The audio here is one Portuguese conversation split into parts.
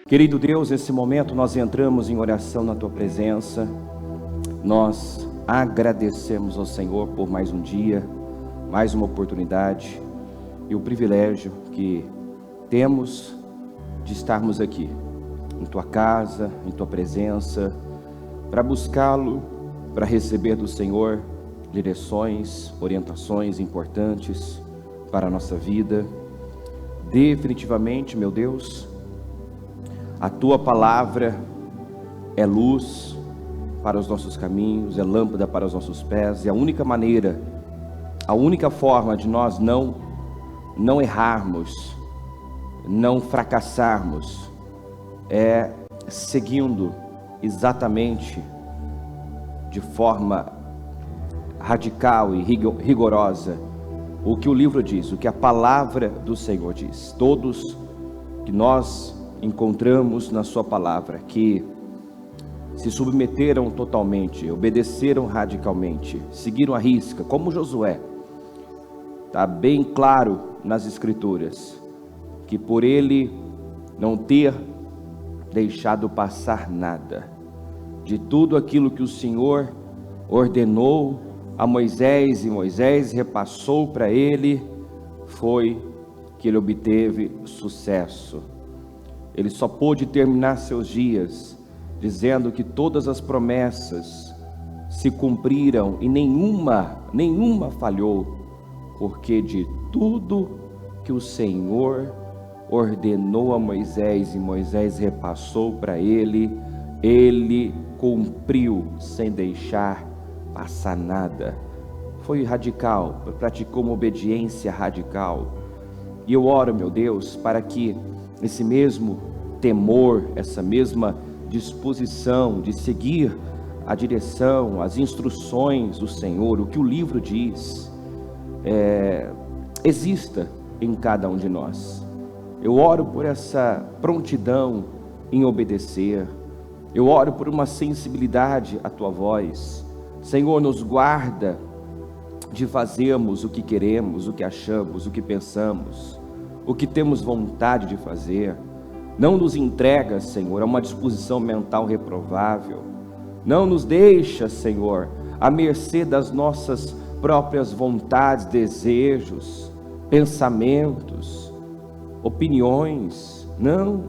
Querido Deus, nesse momento nós entramos em oração na Tua presença. Nós agradecemos ao Senhor por mais um dia, mais uma oportunidade e o privilégio que temos de estarmos aqui, em Tua casa, em Tua presença, para buscá-lo, para receber do Senhor direções, orientações importantes para a nossa vida. Definitivamente, meu Deus, a Tua palavra é luz para os nossos caminhos, é lâmpada para os nossos pés, e a única maneira, a única forma de nós não errarmos, não fracassarmos, é seguindo exatamente de forma radical e rigorosa o que o livro diz, o que a palavra do Senhor diz. Todos que nós encontramos na sua palavra, que se submeteram totalmente, obedeceram radicalmente, seguiram à risca, como Josué, está bem claro nas escrituras, que por ele não ter deixado passar nada, de tudo aquilo que o Senhor ordenou a Moisés, e Moisés repassou para ele, foi que ele obteve sucesso. Ele só pôde terminar seus dias dizendo que todas as promessas se cumpriram e nenhuma falhou, porque de tudo que o Senhor ordenou a Moisés e Moisés repassou para ele, ele cumpriu sem deixar passar nada. Foi radical, praticou uma obediência radical. E eu oro, meu Deus, para que esse mesmo temor, essa mesma disposição de seguir a direção, as instruções do Senhor, o que o livro diz, exista em cada um de nós. Eu oro por essa prontidão em obedecer. Eu oro por uma sensibilidade à Tua voz. Senhor, nos guarda de fazermos o que queremos, o que achamos, o que pensamos, o que temos vontade de fazer. Não nos entrega, Senhor, a uma disposição mental reprovável. Não nos deixa, Senhor, à mercê das nossas próprias vontades, desejos, pensamentos, opiniões. Não,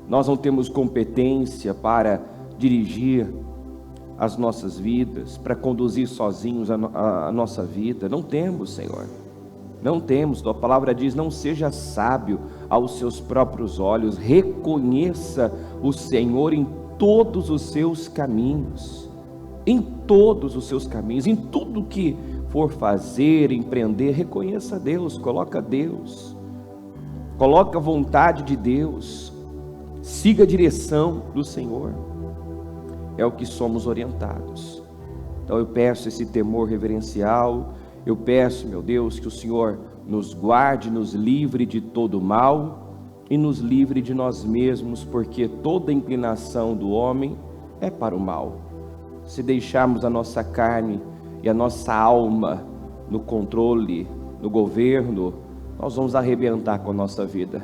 nós não temos competência para dirigir as nossas vidas, para conduzir sozinhos a nossa vida. Não temos, Senhor. Não temos. Tua palavra diz: não seja sábio aos seus próprios olhos, reconheça o Senhor em todos os seus caminhos, em todos os seus caminhos, em tudo que for fazer, empreender, reconheça Deus, coloca a vontade de Deus, siga a direção do Senhor, é o que somos orientados. Então eu peço esse temor reverencial. Eu peço, meu Deus, que o Senhor nos guarde, nos livre de todo mal e nos livre de nós mesmos, porque toda inclinação do homem é para o mal. Se deixarmos a nossa carne e a nossa alma no controle, no governo, nós vamos arrebentar com a nossa vida.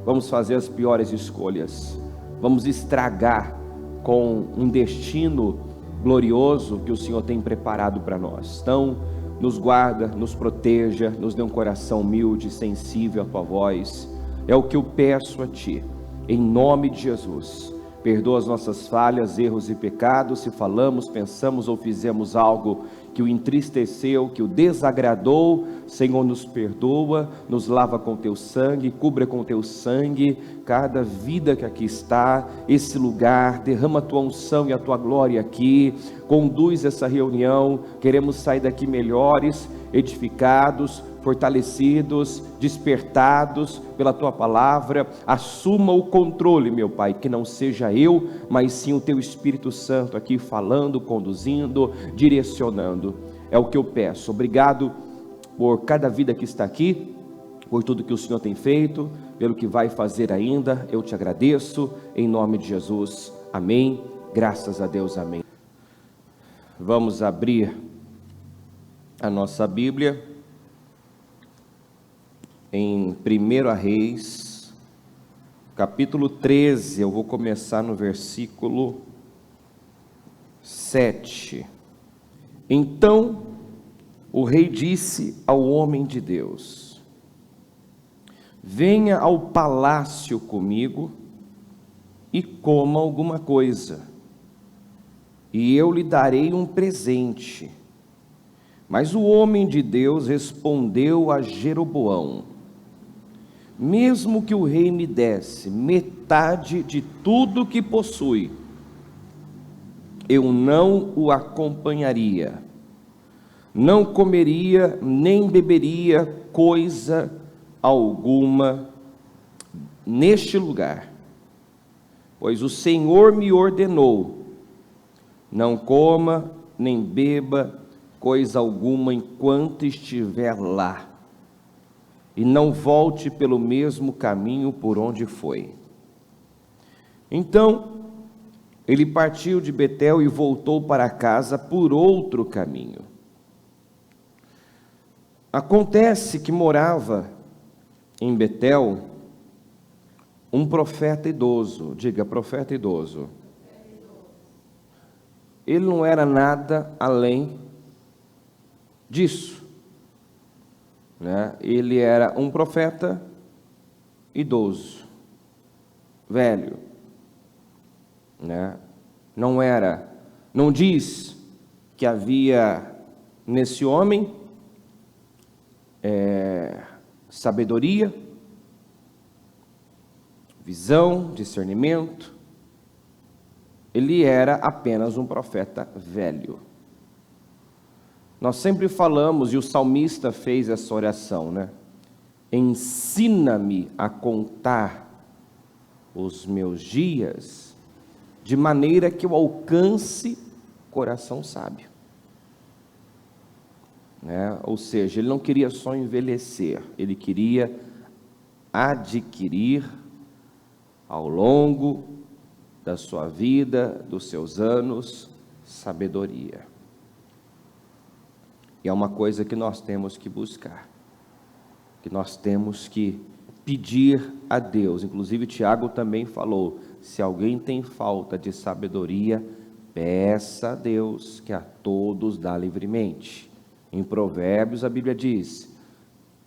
Vamos fazer as piores escolhas. Vamos estragar com um destino glorioso que o Senhor tem preparado para nós. Então, nos guarda, nos proteja, nos dê um coração humilde, sensível à Tua voz. É o que eu peço a Ti, em nome de Jesus. Perdoa as nossas falhas, erros e pecados, se falamos, pensamos ou fizemos algo que o entristeceu, que o desagradou. Senhor, nos perdoa, nos lava com Teu sangue, cubra com Teu sangue cada vida que aqui está, esse lugar. Derrama a Tua unção e a Tua glória aqui, conduz essa reunião. Queremos sair daqui melhores, edificados, fortalecidos, despertados pela Tua palavra. Assuma o controle, meu Pai, que não seja eu, mas sim o Teu Espírito Santo aqui falando, conduzindo, direcionando. É o que eu peço. Obrigado por cada vida que está aqui, por tudo que o Senhor tem feito, pelo que vai fazer ainda. Eu te agradeço, em nome de Jesus. Amém. Graças a Deus. Amém. Vamos abrir a nossa Bíblia em 1 Reis, capítulo 13, eu vou começar no versículo 7. Então o rei disse ao homem de Deus: venha ao palácio comigo e coma alguma coisa, e eu lhe darei um presente. Mas o homem de Deus respondeu a Jeroboão: mesmo que o rei me desse metade de tudo que possui, eu não o acompanharia, não comeria nem beberia coisa alguma neste lugar, pois o Senhor me ordenou: não coma nem beba coisa alguma enquanto estiver lá, e não volte pelo mesmo caminho por onde foi. Então ele partiu de Betel e voltou para casa por outro caminho. Acontece que morava em Betel um profeta idoso. Diga, profeta idoso. Ele não era nada além disso, né? Ele era um profeta idoso, velho, né? Não diz que havia nesse homem sabedoria, visão, discernimento. Ele era apenas um profeta velho. Nós sempre falamos, e o salmista fez essa oração, né? Ensina-me a contar os meus dias, de maneira que eu alcance coração sábio, né? Ou seja, ele não queria só envelhecer, ele queria adquirir ao longo da sua vida, dos seus anos, sabedoria. E é uma coisa que nós temos que buscar, que nós temos que pedir a Deus. Inclusive Tiago também falou: se alguém tem falta de sabedoria, peça a Deus, que a todos dá livremente. Em Provérbios a Bíblia diz: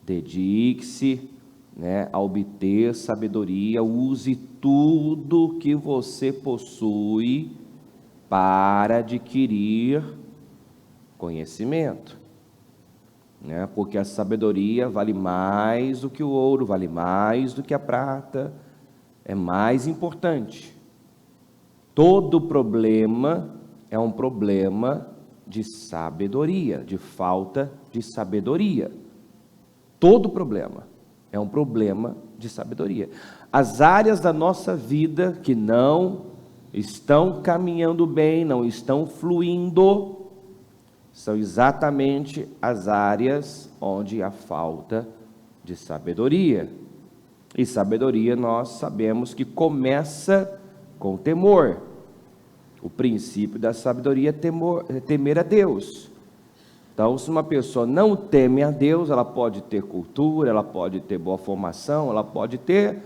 dedique-se, né, a obter sabedoria, use tudo que você possui para adquirir conhecimento, né? Porque a sabedoria vale mais do que o ouro, vale mais do que a prata, é mais importante. Todo problema é um problema de sabedoria, de falta de sabedoria. Todo problema é um problema de sabedoria. As áreas da nossa vida que não estão caminhando bem, não estão fluindo, são exatamente as áreas onde há falta de sabedoria. E sabedoria nós sabemos que começa com temor. O princípio da sabedoria é temer a Deus. Então, se uma pessoa não teme a Deus, ela pode ter cultura, ela pode ter boa formação, ela pode ter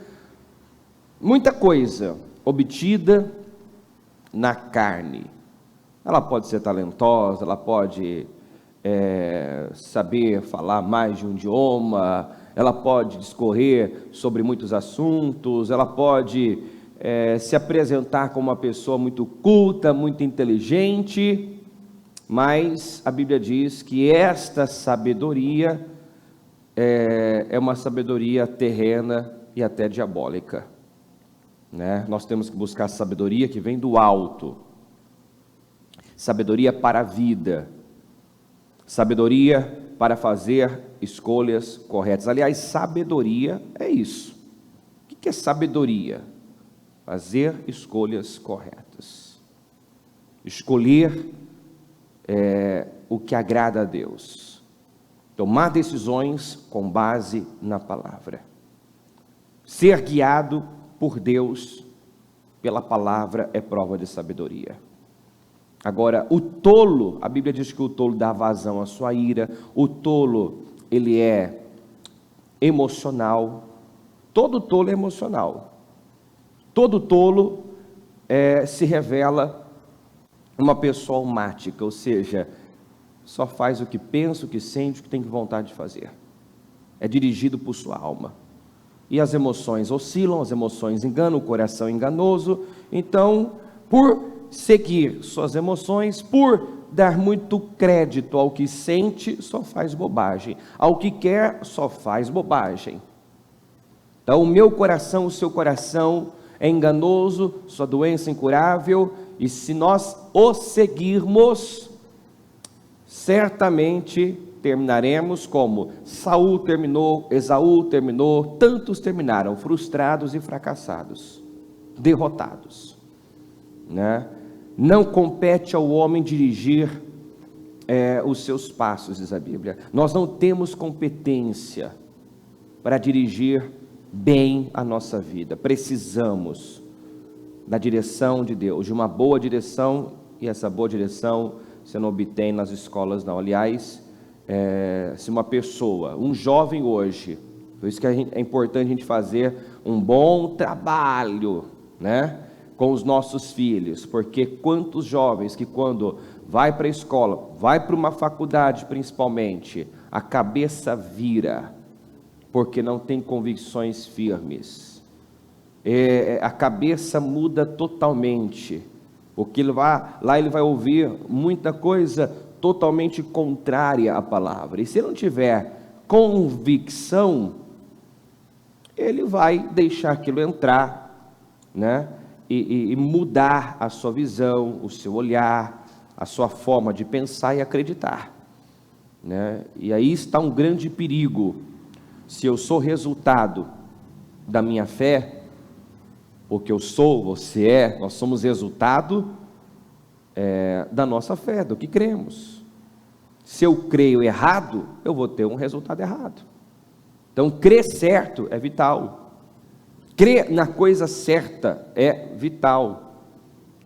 muita coisa obtida na carne. Ela pode ser talentosa, ela pode saber falar mais de um idioma, ela pode discorrer sobre muitos assuntos, ela pode se apresentar como uma pessoa muito culta, muito inteligente, mas a Bíblia diz que esta sabedoria é uma sabedoria terrena e até diabólica, né? Nós temos que buscar sabedoria que vem do alto, sabedoria para a vida, sabedoria para fazer escolhas corretas. Aliás, sabedoria é isso. O que é sabedoria? Fazer escolhas corretas, escolher o que agrada a Deus, tomar decisões com base na palavra, ser guiado por Deus pela palavra é prova de sabedoria. Agora, o tolo, a Bíblia diz que o tolo dá vazão à sua ira, o tolo, ele é emocional, todo tolo é emocional, Todo tolo se revela uma pessoa almática, ou seja, só faz o que pensa, o que sente, o que tem vontade de fazer. É dirigido por sua alma. E as emoções oscilam, as emoções enganam, o coração é enganoso. Então, por seguir suas emoções, por dar muito crédito ao que sente, só faz bobagem. Ao que quer, só faz bobagem. Então, o meu coração, o seu coração é enganoso, sua doença é incurável, e se nós o seguirmos, certamente terminaremos como Saul terminou, Esaú terminou, tantos terminaram, frustrados e fracassados, derrotados, né? Não compete ao homem dirigir os seus passos, diz a Bíblia. Nós não temos competência para dirigir bem a nossa vida. Precisamos da direção de Deus, de uma boa direção, e essa boa direção você não obtém nas escolas não. Aliás, se uma pessoa, um jovem hoje, por isso que é importante a gente fazer um bom trabalho, né, com os nossos filhos, porque quantos jovens que quando vai para a escola, vai para uma faculdade principalmente, a cabeça vira, porque não tem convicções firmes, a cabeça muda totalmente, porque lá ele vai ouvir muita coisa totalmente contrária à palavra, e se ele não tiver convicção, ele vai deixar aquilo entrar, né, e mudar a sua visão, o seu olhar, a sua forma de pensar e acreditar, né? E aí está um grande perigo. Se eu sou resultado da minha fé, o que eu sou, você é, nós somos resultado da nossa fé, do que cremos. Se eu creio errado, eu vou ter um resultado errado. Então, crer certo é vital. Crer na coisa certa é vital.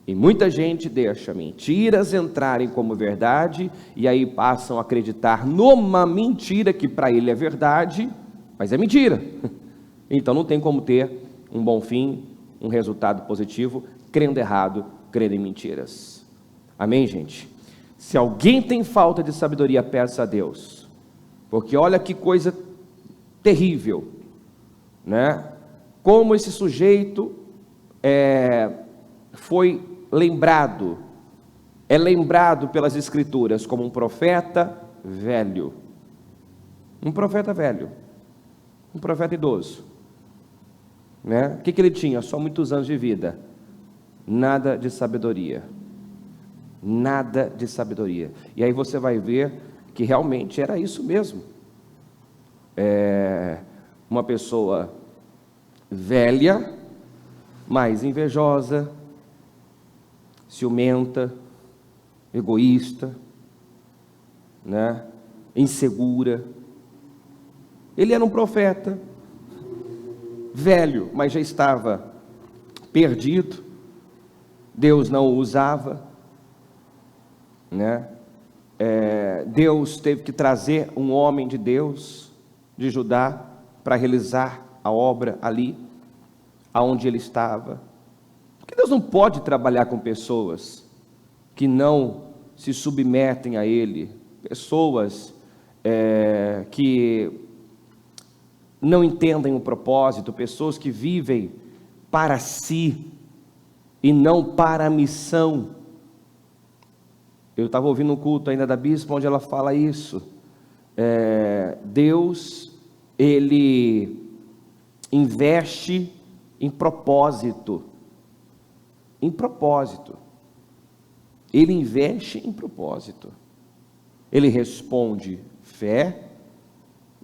E muita gente deixa mentiras entrarem como verdade, e aí passam a acreditar numa mentira que para ele é verdade, mas é mentira. Então não tem como ter um bom fim, um resultado positivo, crendo errado, crendo em mentiras. Amém, gente? Se alguém tem falta de sabedoria, peça a Deus, porque olha que coisa terrível, né? Como esse sujeito foi lembrado, é lembrado pelas Escrituras como um profeta velho, um profeta idoso, né? O que ele tinha? Só muitos anos de vida, nada de sabedoria, e aí você vai ver que realmente era isso mesmo, uma pessoa velha, mas invejosa, ciumenta, egoísta, né? Insegura. Ele era um profeta, velho, mas já estava perdido, Deus não o usava, né? Deus teve que trazer um homem de Deus, de Judá, para realizar a obra ali, aonde ele estava. Porque Deus não pode trabalhar com pessoas que não se submetem a Ele, pessoas que não entendem o propósito, pessoas que vivem para si e não para a missão. Eu estava ouvindo um culto ainda da bispa, onde ela fala isso. Deus, Ele investe em propósito, Ele investe em propósito, Ele responde fé,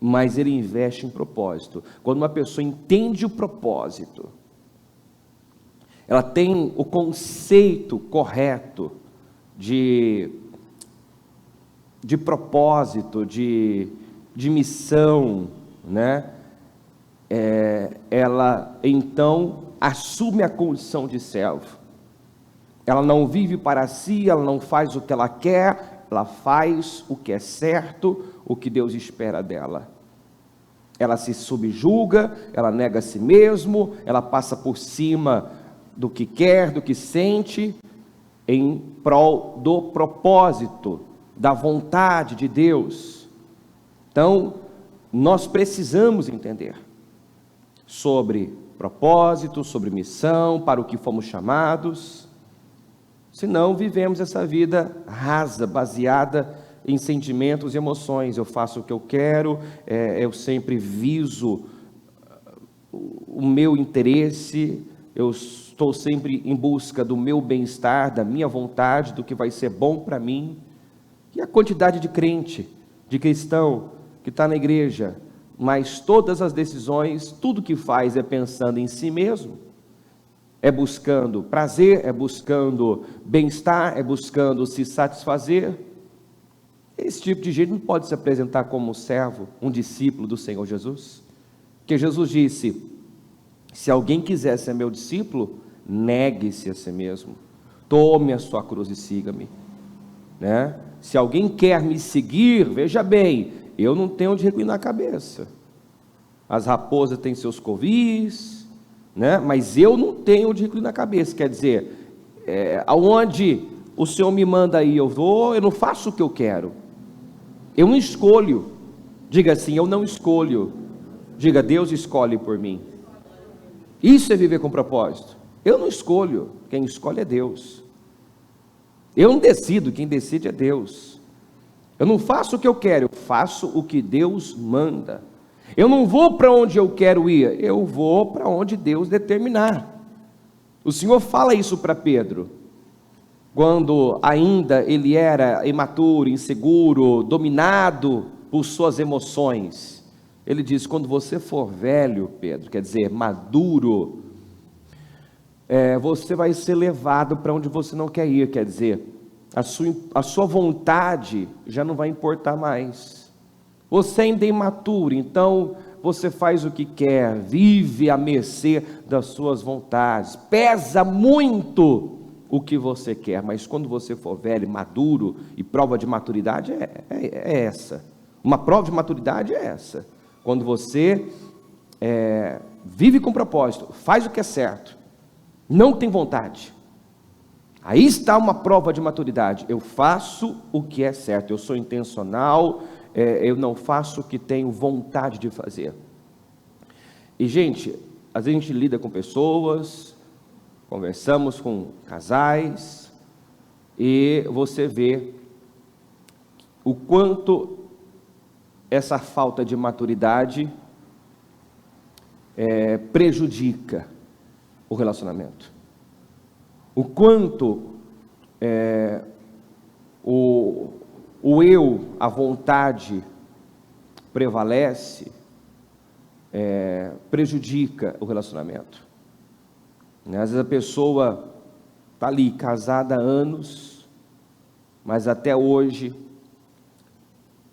mas Ele investe em propósito. Quando uma pessoa entende o propósito, ela tem o conceito correto de propósito, de missão, né? Ela então assume a condição de servo. Ela não vive para si, ela não faz o que ela quer, ela faz o que é certo, o que Deus espera dela. ela se subjuga, ela nega a si mesmo, ela passa por cima do que quer, do que sente, em prol do propósito, da vontade de Deus. Então, nós precisamos entender sobre propósito, sobre missão, para o que fomos chamados, senão vivemos essa vida rasa, baseada em sentimentos e emoções. Eu faço o que eu quero, eu sempre viso o meu interesse, eu estou sempre em busca do meu bem-estar, da minha vontade, do que vai ser bom para mim. E a quantidade de crente, de cristão que está na igreja, mas todas as decisões, tudo que faz é pensando em si mesmo, é buscando prazer, é buscando bem-estar, é buscando se satisfazer. Esse tipo de gente não pode se apresentar como um servo, um discípulo do Senhor Jesus, porque Jesus disse: se alguém quiser ser meu discípulo, negue-se a si mesmo, tome a sua cruz e siga-me, né? Se alguém quer me seguir, veja bem, eu não tenho onde reclinar a cabeça. As raposas têm seus covis, né? Mas eu não tenho onde reclinar a cabeça. Quer dizer, aonde o Senhor me manda aí, eu vou. Eu não faço o que eu quero, eu não escolho. Diga assim: eu não escolho. Diga: Deus escolhe por mim. Isso é viver com propósito. Eu não escolho, quem escolhe é Deus. Eu não decido, quem decide é Deus. Eu não faço o que eu quero, eu faço o que Deus manda. Eu não vou para onde eu quero ir, eu vou para onde Deus determinar. O Senhor fala isso para Pedro, quando ainda ele era imaturo, inseguro, dominado por suas emoções. Ele diz: quando você for velho, Pedro, quer dizer, maduro, você vai ser levado para onde você não quer ir, quer dizer, a sua vontade já não vai importar mais. Você ainda é imaturo, então você faz o que quer, vive à mercê das suas vontades, pesa muito o que você quer, mas quando você for velho, maduro, e prova de maturidade é essa, uma prova de maturidade é essa, quando você vive com propósito, faz o que é certo, não tem vontade, aí está uma prova de maturidade. Eu faço o que é certo, eu sou intencional, eu não faço o que tenho vontade de fazer. E gente, às vezes a gente lida com pessoas, conversamos com casais, e você vê o quanto essa falta de maturidade prejudica o relacionamento, o quanto o eu, a vontade prevalece, prejudica o relacionamento. Às vezes a pessoa está ali, casada há anos, mas até hoje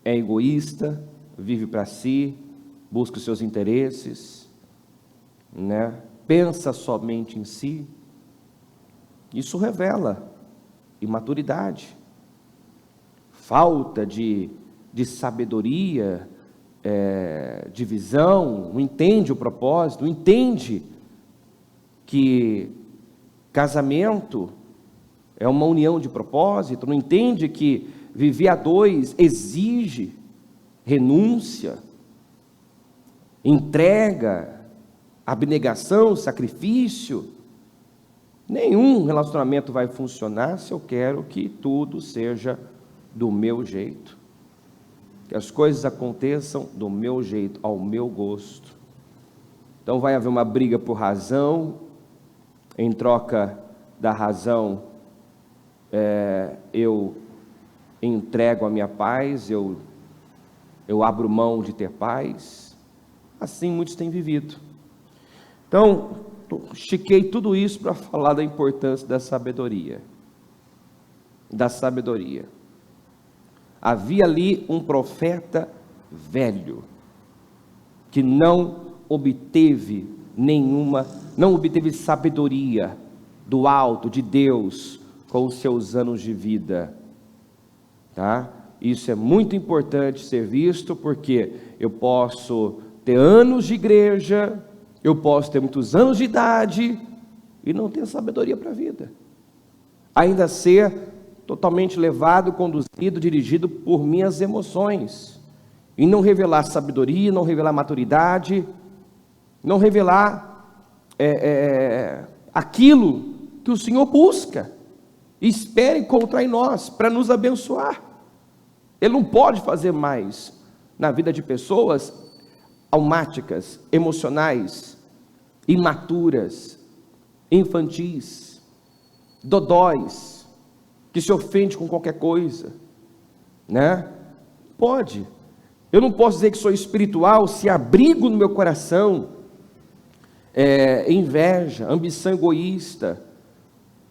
é egoísta, vive para si, busca os seus interesses, né? Pensa somente em si. Isso revela imaturidade, falta de sabedoria, de visão, não entende o propósito, não entende que casamento é uma união de propósito, não entende que viver a dois exige renúncia, entrega, abnegação, sacrifício. Nenhum relacionamento vai funcionar se eu quero que tudo seja do meu jeito, que as coisas aconteçam do meu jeito, ao meu gosto. Então vai haver uma briga por razão, em troca da razão eu entrego a minha paz, eu abro mão de ter paz. Assim muitos têm vivido. Então, estiquei tudo isso para falar da importância da sabedoria. Da sabedoria. Havia ali um profeta velho, que não obteve sabedoria do alto, de Deus, com os seus anos de vida, tá? Isso é muito importante ser visto, porque eu posso ter anos de igreja, eu posso ter muitos anos de idade e não ter sabedoria para a vida. Ainda ser totalmente levado, conduzido, dirigido por minhas emoções. E não revelar sabedoria, não revelar maturidade, não revelar aquilo que o Senhor busca e espera encontrar em nós para nos abençoar. Ele não pode fazer mais na vida de pessoas almáticas, emocionais, imaturas, infantis, dodóis, que se ofende com qualquer coisa, né? Pode. Eu não posso dizer que sou espiritual se abrigo no meu coração inveja, ambição egoísta,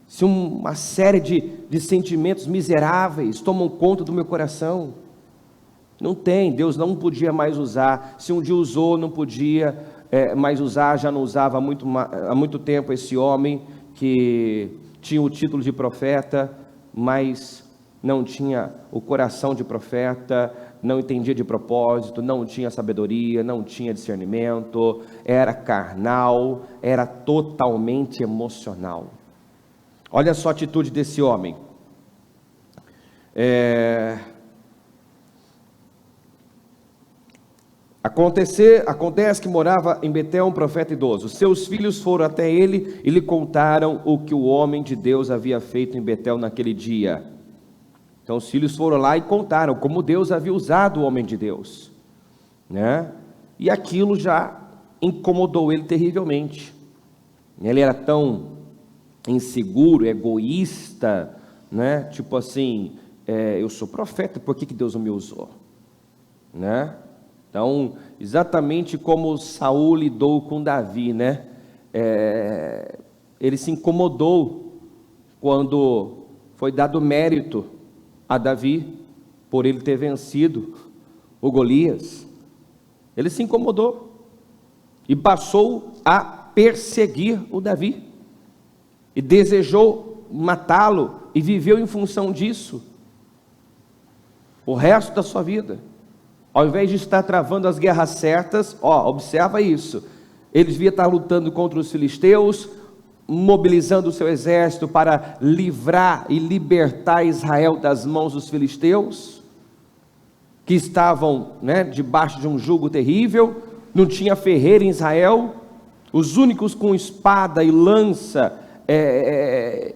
se uma série de sentimentos miseráveis tomam conta do meu coração. Não tem, Deus não podia mais usar. Se um dia usou, não podia mais usar, já não usava há muito tempo esse homem que tinha o título de profeta, mas não tinha o coração de profeta, não entendia de propósito, não tinha sabedoria, não tinha discernimento, era carnal, era totalmente emocional. Olha só a atitude desse homem. Acontece que morava em Betel um profeta idoso. Seus filhos foram até ele e lhe contaram o que o homem de Deus havia feito em Betel naquele dia. Então os filhos foram lá e contaram como Deus havia usado o homem de Deus, né? E aquilo já incomodou ele terrivelmente. Ele era tão inseguro, egoísta, né? Tipo assim, eu sou profeta, por que Deus não me usou? Né? Então, exatamente como Saul lidou com Davi, né? Ele se incomodou quando foi dado mérito a Davi por ele ter vencido o Golias. Ele se incomodou e passou a perseguir o Davi e desejou matá-lo e viveu em função disso o resto da sua vida. Ao invés de estar travando as guerras certas, observa isso, ele devia estar lutando contra os filisteus, mobilizando o seu exército para livrar e libertar Israel das mãos dos filisteus, que estavam, né, debaixo de um jugo terrível. Não tinha ferreiro em Israel, os únicos com espada e lança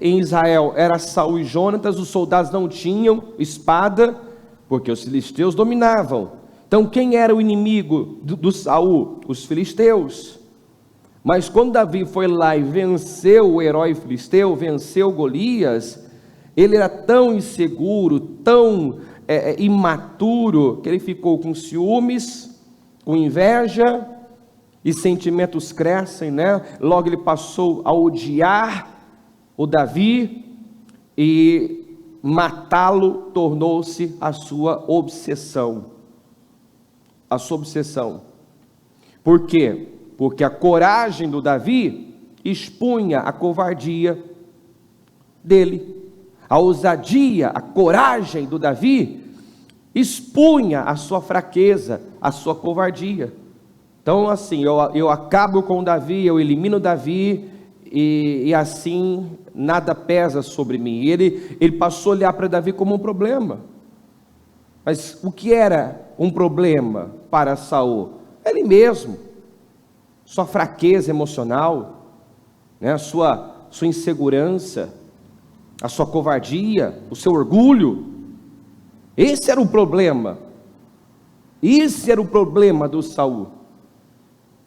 em Israel era Saul e Jonatas. Os soldados não tinham espada, porque os filisteus dominavam. Então quem era o inimigo do Saul? Os filisteus. Mas quando Davi foi lá e venceu o herói filisteu, venceu Golias, ele era tão inseguro, tão imaturo, que ele ficou com ciúmes, com inveja, e sentimentos crescem, né? Logo ele passou a odiar o Davi, e matá-lo tornou-se a sua obsessão. A sua obsessão. Por quê? Porque a coragem do Davi expunha a covardia dele. A ousadia, a coragem do Davi expunha a sua fraqueza, a sua covardia. Então assim, eu acabo com Davi, eu elimino Davi, e assim nada pesa sobre mim. Ele passou a olhar para Davi como um problema. Mas o que era um problema para Saul? Ele mesmo, sua fraqueza emocional, né? a sua insegurança, a sua covardia, o seu orgulho. Esse era o problema. Esse era o problema do Saul.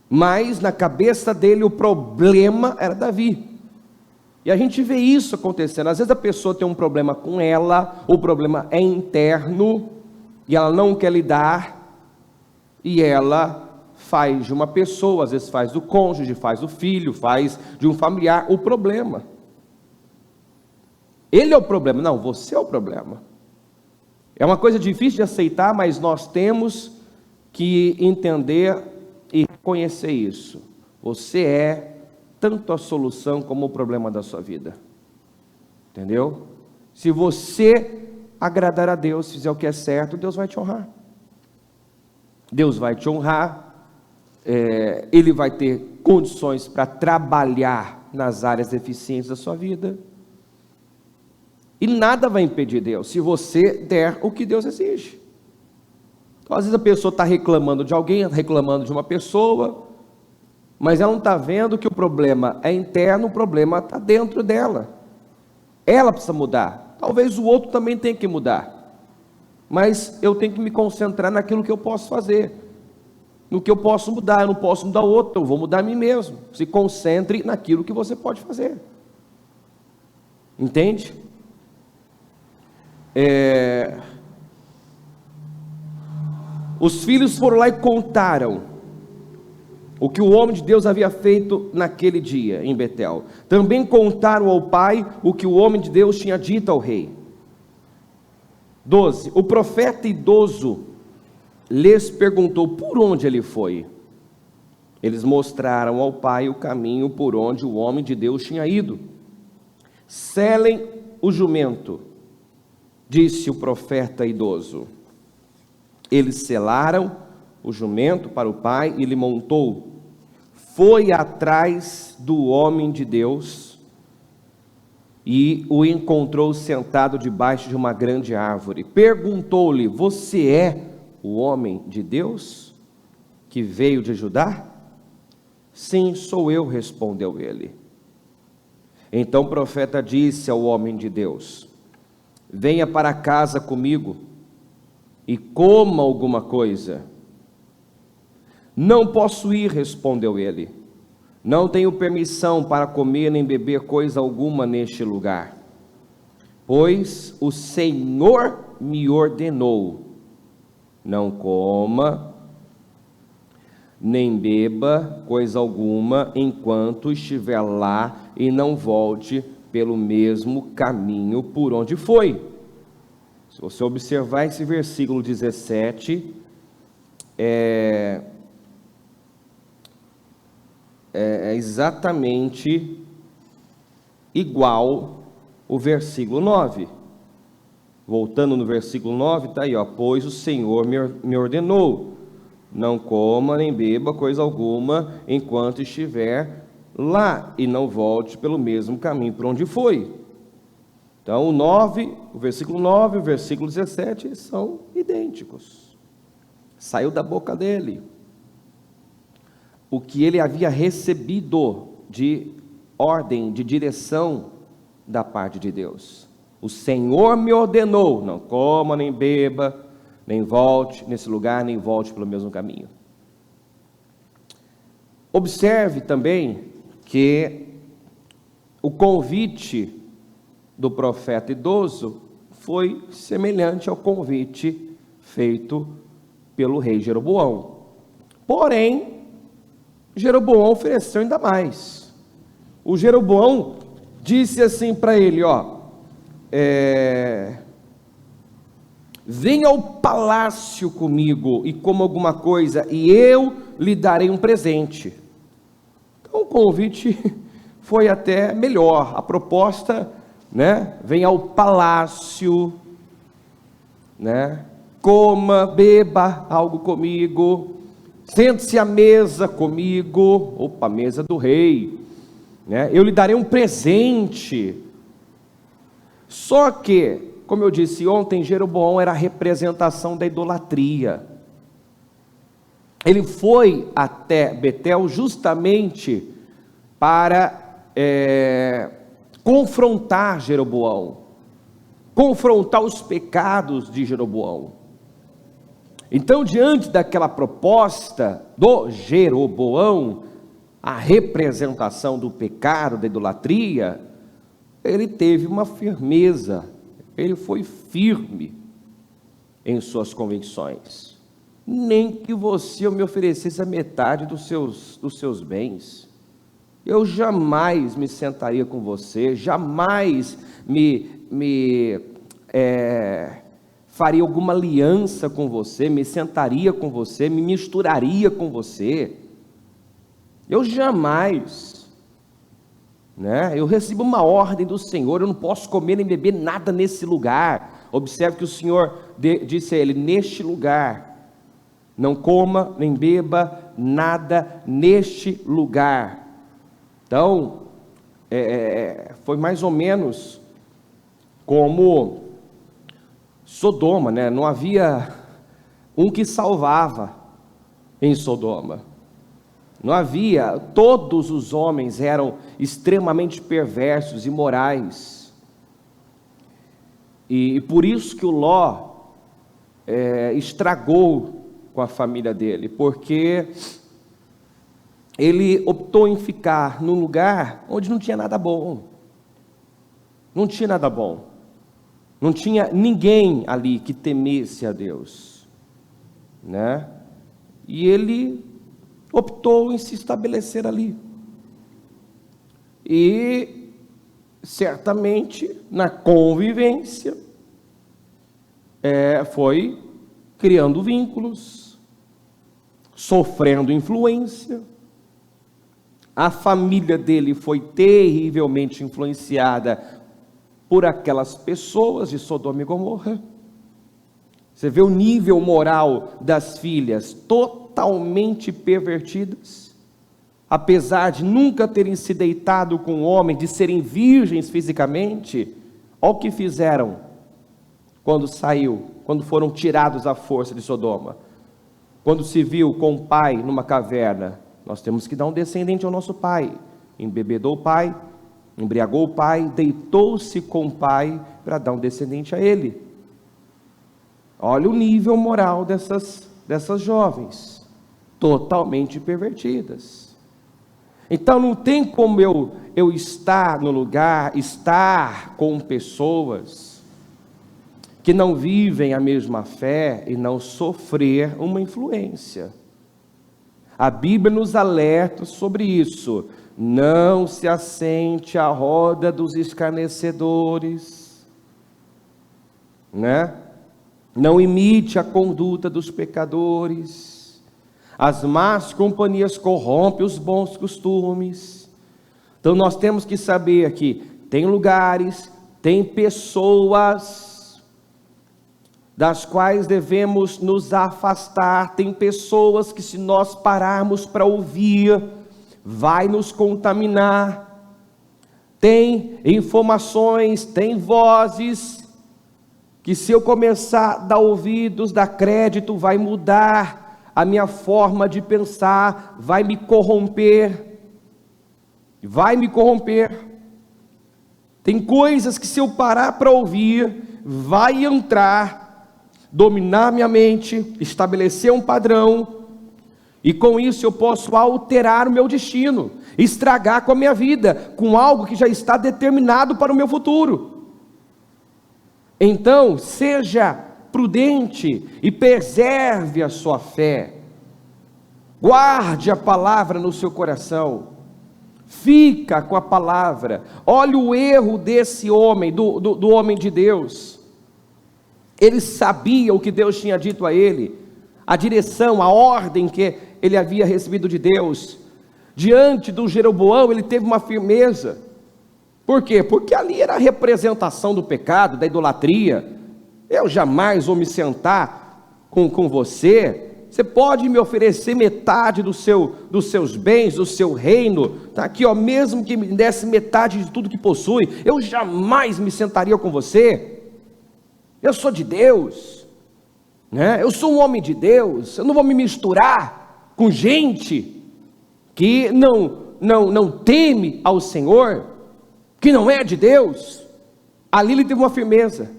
Mas na cabeça dele o problema era Davi. E a gente vê isso acontecendo. Às vezes a pessoa tem um problema com ela, o problema é interno, e ela não quer lidar, e ela faz de uma pessoa, às vezes faz do cônjuge, faz do filho, faz de um familiar o problema. Ele é o problema, não, você é o problema. É uma coisa difícil de aceitar, mas nós temos que entender e reconhecer isso. Você é tanto a solução como o problema da sua vida. Entendeu? Se você agradar a Deus, fizer o que é certo, Deus vai te honrar. Deus vai te honrar, ele vai ter condições para trabalhar nas áreas deficientes da sua vida. E nada vai impedir Deus, se você der o que Deus exige. Então, às vezes a pessoa está reclamando de alguém, reclamando de uma pessoa, mas ela não está vendo que o problema é interno, o problema está dentro dela. Ela precisa mudar. Talvez o outro também tenha que mudar. Mas eu tenho que me concentrar naquilo que eu posso fazer. No que eu posso mudar. Eu não posso mudar o outro, eu vou mudar a mim mesmo. Se concentre naquilo que você pode fazer. Entende? Os filhos foram lá e contaram o que o homem de Deus havia feito naquele dia em Betel. Também contaram ao pai o que o homem de Deus tinha dito ao rei. 12. O profeta idoso lhes perguntou por onde ele foi. Eles mostraram ao pai o caminho por onde o homem de Deus tinha ido. Selem o jumento, disse o profeta idoso. Eles selaram o jumento para o pai e ele montou. Foi atrás do homem de Deus e o encontrou sentado debaixo de uma grande árvore. Perguntou-lhe: você é o homem de Deus que veio de Judá? Sim, sou eu, respondeu ele. Então o profeta disse ao homem de Deus: venha para casa comigo e coma alguma coisa. Não posso ir, respondeu ele. Não tenho permissão para comer nem beber coisa alguma neste lugar, pois o Senhor me ordenou: não coma nem beba coisa alguma enquanto estiver lá e não volte pelo mesmo caminho por onde foi. Se você observar esse versículo 17, é exatamente igual o versículo 9. Voltando no versículo 9, está aí, ó, pois o Senhor me ordenou: não coma nem beba coisa alguma enquanto estiver lá e não volte pelo mesmo caminho por onde foi. Então o versículo 9 e o versículo 17 são idênticos. Saiu da boca dele o que ele havia recebido de ordem, de direção da parte de Deus. O Senhor me ordenou: não coma nem beba, nem volte nesse lugar, nem volte pelo mesmo caminho. Observe também que o convite do profeta idoso foi semelhante ao convite feito pelo rei Jeroboão. Porém, Jeroboão ofereceu ainda mais. O Jeroboão disse assim para ele: venha ao palácio comigo e coma alguma coisa, e eu lhe darei um presente. Então o convite foi até melhor. A proposta, venha ao palácio, coma, beba algo comigo, sente-se à mesa comigo, opa, a mesa do rei, eu lhe darei um presente. Só que, como eu disse ontem, Jeroboão era a representação da idolatria. Ele foi até Betel justamente para confrontar Jeroboão, confrontar os pecados de Jeroboão. Então, diante daquela proposta do Jeroboão, a representação do pecado, da idolatria, ele teve uma firmeza, ele foi firme em suas convicções. Nem que você me oferecesse a metade dos seus bens, eu jamais me sentaria com você, jamais faria alguma aliança com você, me sentaria com você, me misturaria com você. Eu jamais, eu recebo uma ordem do Senhor, eu não posso comer nem beber nada nesse lugar. Observe que o Senhor disse a ele: neste lugar, não coma nem beba nada neste lugar. Então, foi mais ou menos como Sodoma, né? Não havia um que salvava em Sodoma. Não havia, todos os homens eram extremamente perversos, imorais. E por isso que o Ló estragou com a família dele, porque ele optou em ficar num lugar onde não tinha nada bom. Não tinha nada bom. Não tinha ninguém ali que temesse a Deus, né? E ele optou em se estabelecer ali. E certamente na convivência foi criando vínculos, sofrendo influência. A família dele foi terrivelmente influenciada por aquelas pessoas de Sodoma e Gomorra. Você vê o nível moral das filhas, totalmente pervertidas, apesar de nunca terem se deitado com um homem, de serem virgens fisicamente. Olha o que fizeram quando foram tirados à força de Sodoma. Quando se viu com o pai numa caverna, nós temos que dar um descendente ao nosso pai. Embebedou o pai, embriagou o pai, deitou-se com o pai para dar um descendente a ele. Olha o nível moral dessas jovens, totalmente pervertidas. Então não tem como eu estar no lugar, estar com pessoas que não vivem a mesma fé e não sofrer uma influência. A Bíblia nos alerta sobre isso. Não se assente à roda dos escarnecedores, né? Não imite a conduta dos pecadores. As más companhias corrompem os bons costumes. Então nós temos que saber que tem lugares, tem pessoas das quais devemos nos afastar. Tem pessoas que, se nós pararmos para ouvir, vai nos contaminar. Tem informações, tem vozes que, se eu começar a dar ouvidos, dar crédito, vai mudar a minha forma de pensar, vai me corromper. Tem coisas que, se eu parar para ouvir, vai entrar, dominar minha mente, estabelecer um padrão, e com isso eu posso alterar o meu destino, estragar com a minha vida, com algo que já está determinado para o meu futuro. Então, seja prudente e preserve a sua fé. Guarde a palavra no seu coração. Fica com a palavra. Olha o erro desse homem, do homem de Deus. Ele sabia o que Deus tinha dito a ele, a direção, a ordem que ele havia recebido de Deus. Diante do Jeroboão, ele teve uma firmeza. Por quê? Porque ali era a representação do pecado, da idolatria. Eu jamais vou me sentar com você. Você pode me oferecer metade dos seus bens, do seu reino, tá aqui, ó, mesmo que me desse metade de tudo que possui, eu jamais me sentaria com você. Eu sou de Deus, né? Eu sou um homem de Deus. Eu não vou me misturar com gente que não teme ao Senhor, que não é de Deus. Ali ele teve uma firmeza.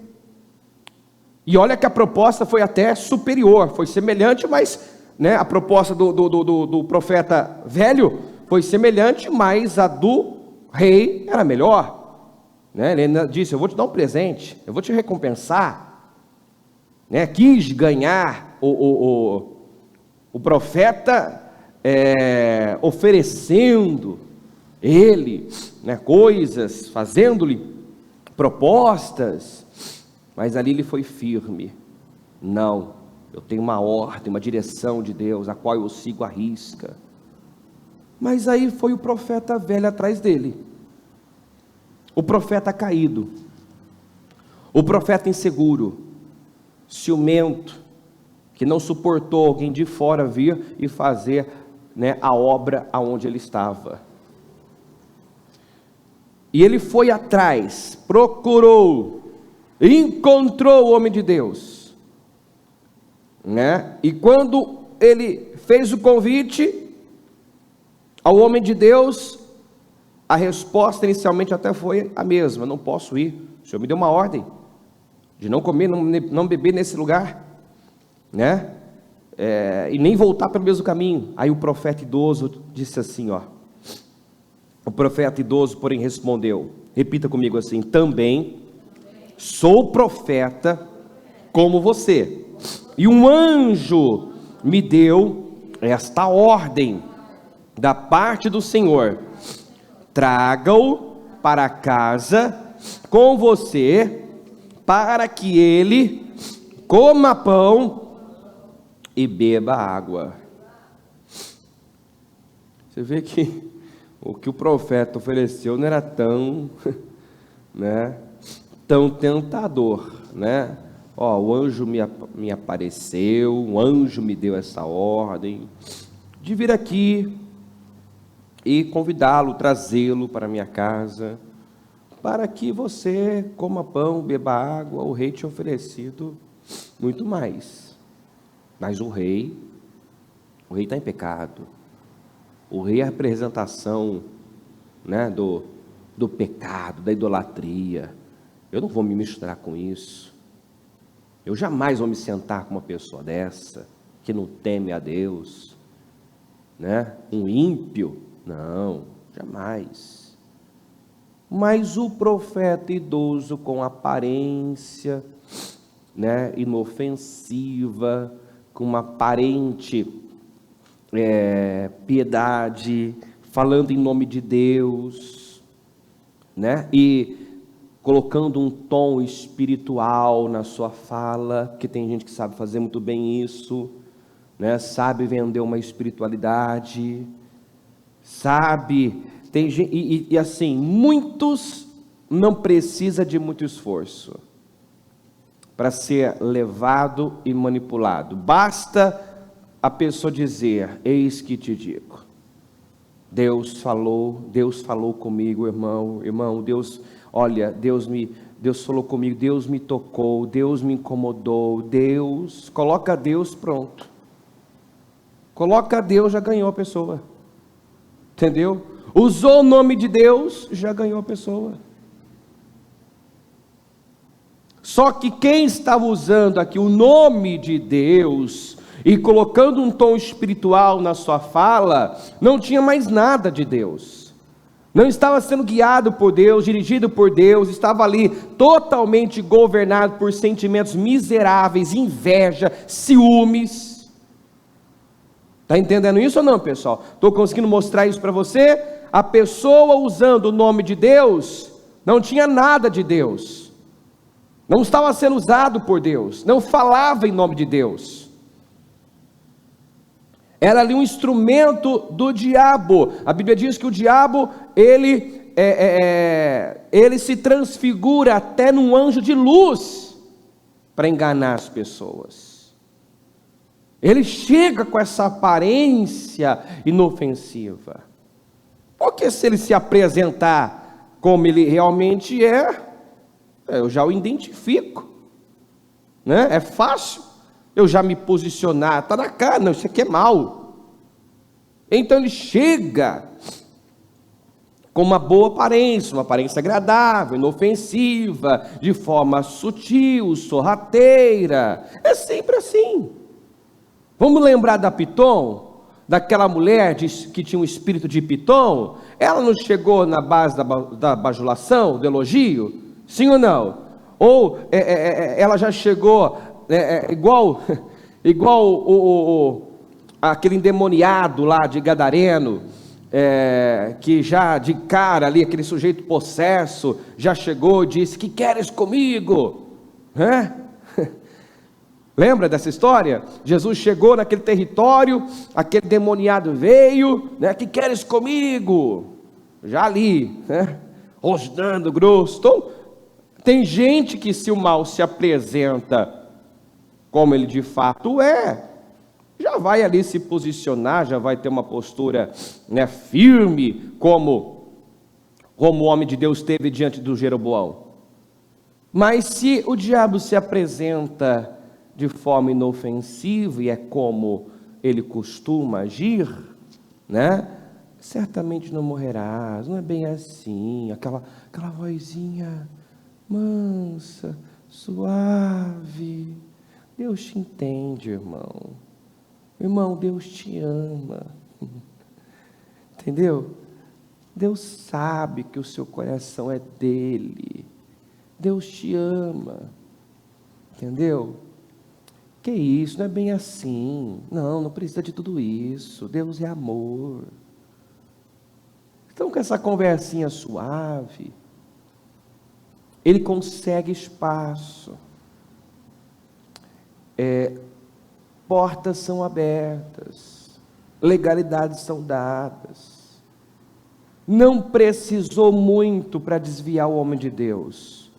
E olha que a proposta foi até superior, foi semelhante, mas, né, a proposta do profeta velho foi semelhante, mas a do rei era melhor, né? Ele ainda disse: eu vou te dar um presente, eu vou te recompensar, né? Quis ganhar o profeta, oferecendo ele, né, coisas, fazendo-lhe propostas. Mas ali ele foi firme. Não, eu tenho uma ordem, uma direção de Deus, a qual eu sigo à risca. Mas aí foi o profeta velho atrás dele, o profeta caído, o profeta inseguro, ciumento, que não suportou alguém de fora vir e fazer, né, a obra aonde ele estava. E ele foi atrás, procurou, encontrou o homem de Deus, né? E quando ele fez o convite ao homem de Deus, a resposta inicialmente até foi a mesma: não posso ir, o Senhor me deu uma ordem de não comer, não beber nesse lugar, né? E nem voltar pelo mesmo caminho. Aí o profeta idoso disse assim, ó. O profeta idoso, porém, respondeu, repita comigo assim: também sou profeta como você, e um anjo me deu esta ordem da parte do Senhor: traga-o para casa com você, para que ele coma pão e beba água. Você vê que o que o profeta ofereceu não era tão, né, tão tentador, né? O anjo me apareceu, o anjo me deu essa ordem de vir aqui e convidá-lo, trazê-lo para minha casa, para que você coma pão, beba água. O rei tinha oferecido muito mais, mas o rei está em pecado. O rei é a representação, né, do pecado, da idolatria. Eu não vou me misturar com isso. Eu jamais vou me sentar com uma pessoa dessa, que não teme a Deus, né? Um ímpio, não, jamais. Mas o profeta idoso, com aparência, né, inofensiva, com uma aparente piedade, falando em nome de Deus, né? E colocando um tom espiritual na sua fala, porque tem gente que sabe fazer muito bem isso, né? Sabe vender uma espiritualidade, sabe, tem gente, e assim, muitos não precisa de muito esforço para ser levado e manipulado. Basta a pessoa dizer: eis que te digo, Deus falou comigo, irmão, Deus, olha, Deus falou comigo, Deus me tocou, Deus me incomodou, Deus, coloca Deus, pronto, coloca Deus, já ganhou a pessoa, entendeu? Usou o nome de Deus, já ganhou a pessoa. Só que quem estava usando aqui o nome de Deus e colocando um tom espiritual na sua fala, não tinha mais nada de Deus, não estava sendo guiado por Deus, dirigido por Deus, estava ali totalmente governado por sentimentos miseráveis, inveja, ciúmes. Está entendendo isso ou não, pessoal? Estou conseguindo mostrar isso para você? A pessoa usando o nome de Deus, não tinha nada de Deus, não estava sendo usado por Deus, não falava em nome de Deus. Era ali um instrumento do diabo. A Bíblia diz que o diabo, ele se transfigura até num anjo de luz, para enganar as pessoas. Ele chega com essa aparência inofensiva, porque se ele se apresentar como ele realmente é, eu já o identifico, né? É fácil eu já me posicionar, está na cara, não, isso aqui é mal. Então ele chega com uma boa aparência, uma aparência agradável, inofensiva, de forma sutil, sorrateira. É sempre assim. Vamos lembrar da Pitom, daquela mulher que tinha um espírito de Pitom? Ela não chegou na base da bajulação, do elogio? Sim ou não? Ou ela já chegou igual aquele endemoniado lá de Gadareno, que já de cara ali, aquele sujeito possesso, já chegou e disse: que queres comigo? Lembra dessa história? Jesus chegou naquele território, aquele demoniado veio, né? Que queres comigo? Já ali, né? Rosnando grosso. Então, tem gente que, se o mal se apresenta como ele de fato é, já vai ali se posicionar, já vai ter uma postura, né, firme, como o homem de Deus teve diante do Jeroboão. Mas se o diabo se apresenta de forma inofensiva, e é como ele costuma agir, né? Certamente não morrerás, não é bem assim, aquela vozinha mansa, suave. Deus te entende, irmão. Irmão, Deus te ama. Entendeu? Deus sabe que o seu coração é dele. Deus te ama. Entendeu? Que isso, não é bem assim. Não precisa de tudo isso. Deus é amor. Então, com essa conversinha suave, ele consegue espaço. Portas são abertas, legalidades são dadas. Não precisou muito para desviar o homem de Deus.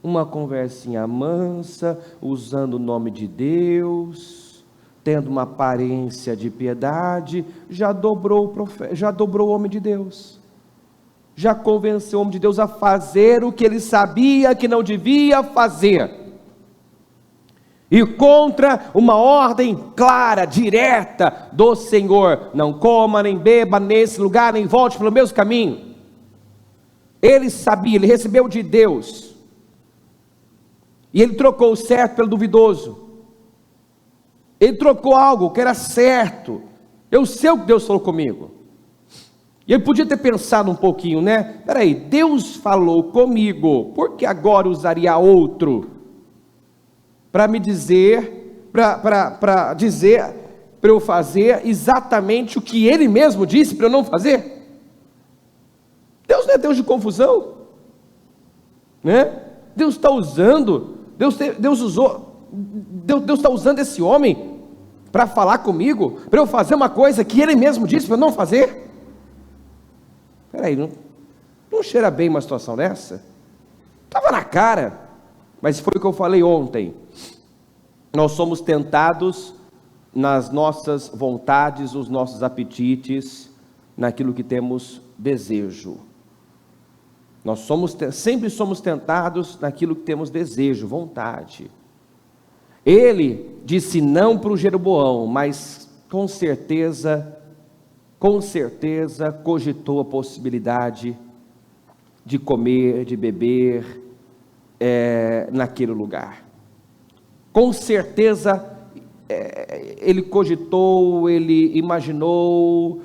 Uma conversinha mansa, usando o nome de Deus, tendo uma aparência de piedade, já dobrou o homem de Deus. Já convenceu o homem de Deus a fazer o que ele sabia que não devia fazer. E contra uma ordem clara, direta do Senhor: não coma, nem beba nesse lugar, nem volte pelo mesmo caminho. Ele sabia, ele recebeu de Deus. E ele trocou o certo pelo duvidoso. Ele trocou algo que era certo. Eu sei o que Deus falou comigo. E ele podia ter pensado um pouquinho, né? Peraí, Deus falou comigo, por que agora usaria outro para me dizer, para eu fazer exatamente o que ele mesmo disse para eu não fazer? Deus não é Deus de confusão, né? Deus está usando, Deus está usando esse homem para falar comigo, para eu fazer uma coisa que ele mesmo disse para eu não fazer. Peraí, não cheira bem uma situação dessa? Estava na cara, mas foi o que eu falei ontem. Nós somos tentados nas nossas vontades, nos nossos apetites, naquilo que temos desejo. Nós sempre somos tentados naquilo que temos desejo, vontade. Ele disse não para o Jeroboão, mas com certeza cogitou a possibilidade de comer, de beber naquele lugar. Com certeza ele cogitou, ele imaginou,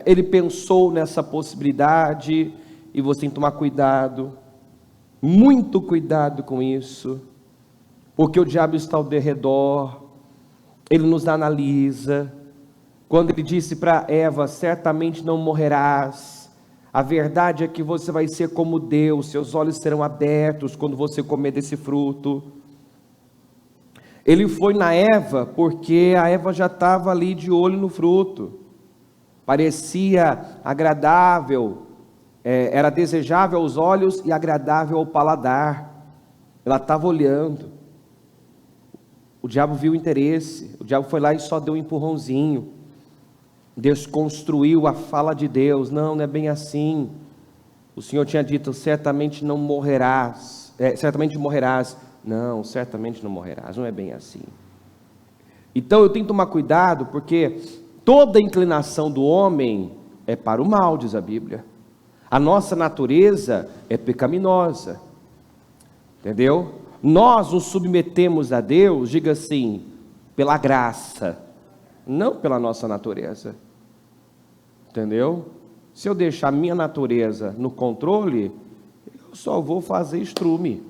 ele pensou nessa possibilidade. E você tem que tomar cuidado, muito cuidado com isso, porque o diabo está ao derredor, ele nos analisa. Quando ele disse para Eva: certamente não morrerás, a verdade é que você vai ser como Deus, seus olhos serão abertos quando você comer desse fruto. Ele foi na Eva, porque a Eva já estava ali de olho no fruto, parecia agradável, era desejável aos olhos e agradável ao paladar. Ela estava olhando. O diabo viu o interesse, o diabo foi lá e só deu um empurrãozinho. Deus construiu a fala de Deus: não é bem assim. O Senhor tinha dito: certamente não morrerás, certamente morrerás. Não, certamente não morrerás, não é bem assim. Então eu tenho que tomar cuidado, porque toda inclinação do homem é para o mal, diz a Bíblia. A nossa natureza é pecaminosa, entendeu? Nós nos submetemos a Deus, diga assim, pela graça, não pela nossa natureza, entendeu? Se eu deixar a minha natureza no controle, eu só vou fazer estrume.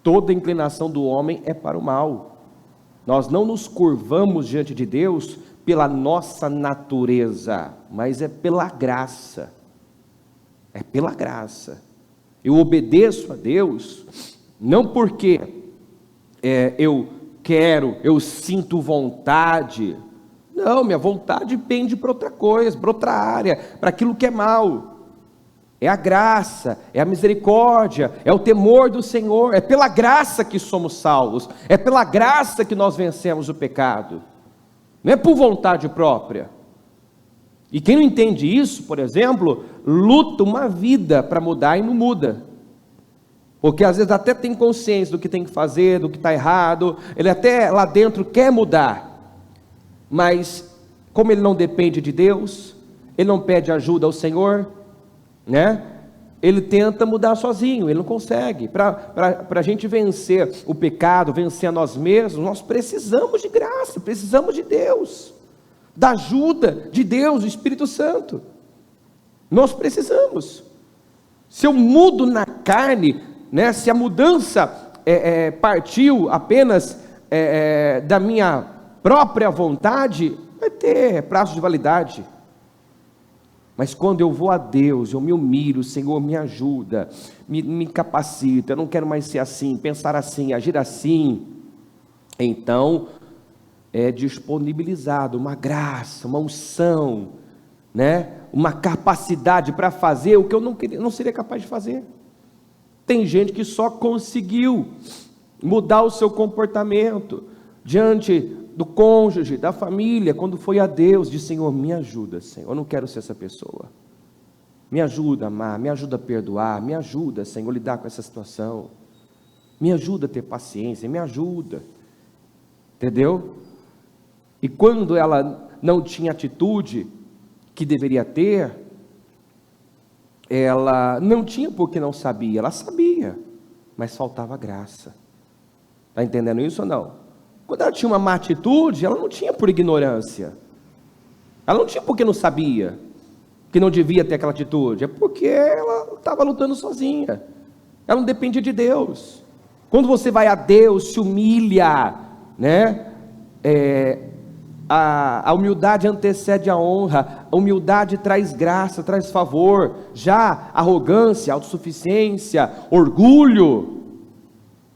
Toda inclinação do homem é para o mal. Nós não nos curvamos diante de Deus pela nossa natureza, mas é pela graça. É pela graça. Eu obedeço a Deus, não porque eu sinto vontade. Não, minha vontade pende para outra coisa, para outra área, para aquilo que é mal. é a graça, é a misericórdia, é o temor do Senhor, é pela graça que somos salvos, é pela graça que nós vencemos o pecado, não é por vontade própria. E quem não entende isso, por exemplo, luta uma vida para mudar e não muda, porque às vezes até tem consciência do que tem que fazer, do que está errado, ele até lá dentro quer mudar, mas como ele não depende de Deus, ele não pede ajuda ao Senhor, né? Ele tenta mudar sozinho, ele não consegue. Para a gente vencer o pecado, vencer a nós mesmos, nós precisamos de graça, precisamos de Deus, da ajuda de Deus, do Espírito Santo. Nós precisamos. Se eu mudo na carne, né, se a mudança partiu apenas da minha própria vontade, vai ter prazo de validade. Mas quando eu vou a Deus, eu me humilho, Senhor, me ajuda, me capacita, eu não quero mais ser assim, pensar assim, agir assim, então é disponibilizado uma graça, uma unção, né? Uma capacidade para fazer o que eu não seria capaz de fazer. Tem gente que só conseguiu mudar o seu comportamento diante do cônjuge, da família, quando foi a Deus, disse: Senhor, me ajuda, Senhor, eu não quero ser essa pessoa, me ajuda a amar, me ajuda a perdoar, me ajuda, Senhor, a lidar com essa situação, me ajuda a ter paciência, me ajuda, entendeu? E quando ela não tinha atitude que deveria ter, ela não tinha porque não sabia, ela sabia, mas faltava graça. Está entendendo isso ou não? Quando ela tinha uma má atitude, ela não tinha por ignorância, ela não tinha porque não sabia que não devia ter aquela atitude, é porque ela estava lutando sozinha, ela não dependia de Deus. Quando você vai a Deus, se humilha, né? A humildade antecede a honra, a humildade traz graça, traz favor. Já arrogância, autossuficiência, orgulho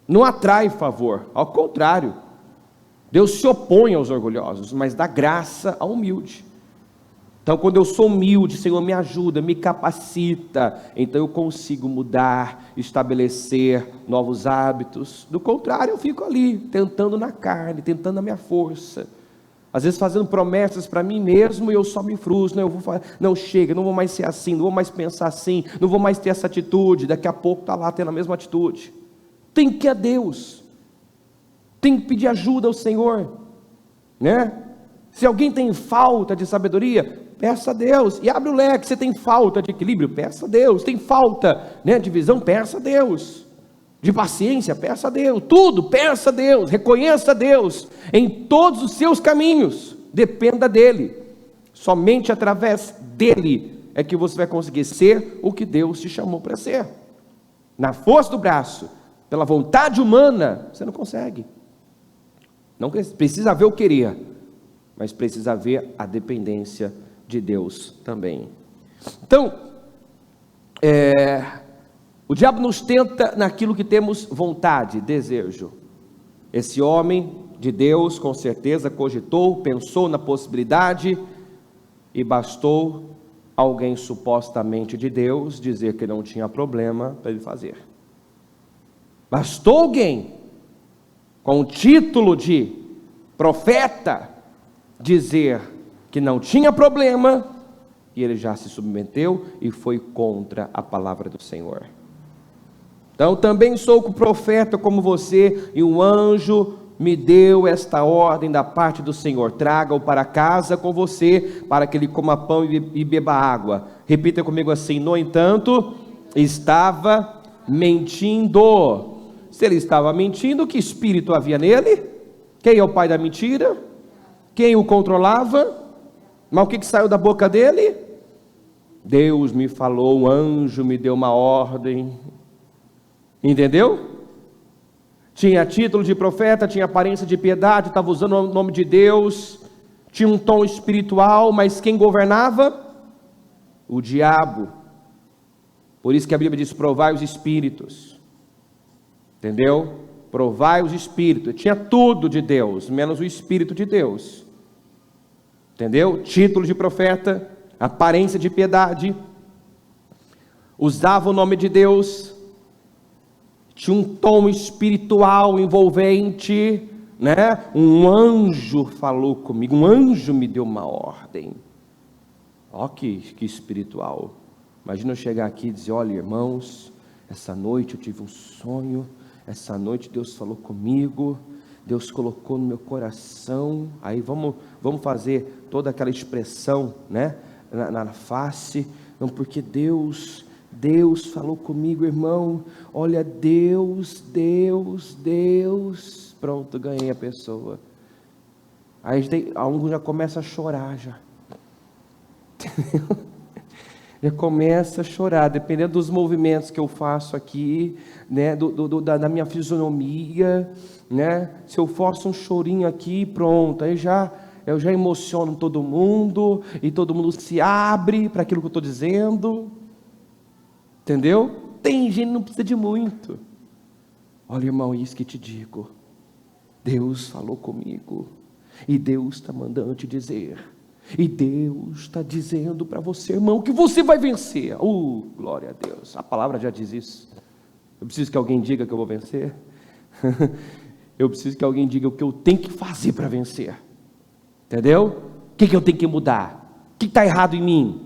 não atrai favor, ao contrário, Deus se opõe aos orgulhosos, mas dá graça ao humilde. Então quando eu sou humilde, Senhor, me ajuda, me capacita, então eu consigo mudar, estabelecer novos hábitos. Do contrário, eu fico ali, tentando na carne, tentando na minha força, às vezes fazendo promessas para mim mesmo, e eu só me frustro, não chega, não vou mais ser assim, não vou mais pensar assim, não vou mais ter essa atitude. Daqui a pouco está lá tendo a mesma atitude. Tem que ir a Deus, tem que pedir ajuda ao Senhor, né? Se alguém tem falta de sabedoria, peça a Deus, e abre o leque. Você tem falta de equilíbrio, peça a Deus. Tem falta, né, de visão, peça a Deus. De paciência, peça a Deus. Tudo, peça a Deus, reconheça a Deus em todos os seus caminhos, dependa dEle. Somente através dEle é que você vai conseguir ser o que Deus te chamou para ser. Na força do braço, pela vontade humana, você não consegue. Não precisa haver o querer, mas precisa haver a dependência de Deus também. Então, o diabo nos tenta naquilo que temos vontade, desejo. Esse homem de Deus com certeza cogitou, pensou na possibilidade, e bastou alguém supostamente de Deus dizer que não tinha problema para ele fazer. Bastou alguém com o título de profeta dizer que não tinha problema, e ele já se submeteu e foi contra a palavra do Senhor. Então também sou profeta como você, e um anjo me deu esta ordem da parte do Senhor: traga-o para casa com você, para que ele coma pão e beba água. Repita comigo assim: no entanto, estava mentindo. Se ele estava mentindo, que espírito havia nele? Quem é o pai da mentira? Quem o controlava? Mas o que saiu da boca dele? Deus me falou, um anjo me deu uma ordem. Entendeu? Tinha título de profeta, tinha aparência de piedade, estava usando o nome de Deus, tinha um tom espiritual, mas quem governava? O diabo. Por isso que a Bíblia diz: provai os espíritos. Entendeu? Provai os espíritos. Tinha tudo de Deus, menos o Espírito de Deus. Entendeu? Título de profeta, aparência de piedade. usava o nome de Deus, tinha um tom espiritual envolvente, né? Um anjo falou comigo, um anjo me deu uma ordem. Ó, que espiritual. Imagina eu chegar aqui e dizer: olha, irmãos, essa noite eu tive um sonho, essa noite Deus falou comigo, Deus colocou no meu coração. Aí vamos fazer toda aquela expressão, né, na face. Não, porque Deus falou comigo, irmão. Olha, Deus. Pronto, ganhei a pessoa. Aí alguns já começa a chorar já. Entendeu? Já começa a chorar, dependendo dos movimentos que eu faço aqui, né, da minha fisionomia, né? Se eu forço um chorinho aqui, pronto, aí eu já emociono todo mundo, e todo mundo se abre para aquilo que eu estou dizendo, entendeu? Tem gente que não precisa de muito. Olha, irmão, isso que te digo, Deus falou comigo, e Deus está mandando te dizer, e Deus está dizendo para você, irmão, que você vai vencer. Glória a Deus, a palavra já diz isso. Eu preciso que alguém diga que eu vou vencer. Eu preciso que alguém diga o que eu tenho que fazer para vencer. Entendeu? O que eu tenho que mudar? O que está errado em mim?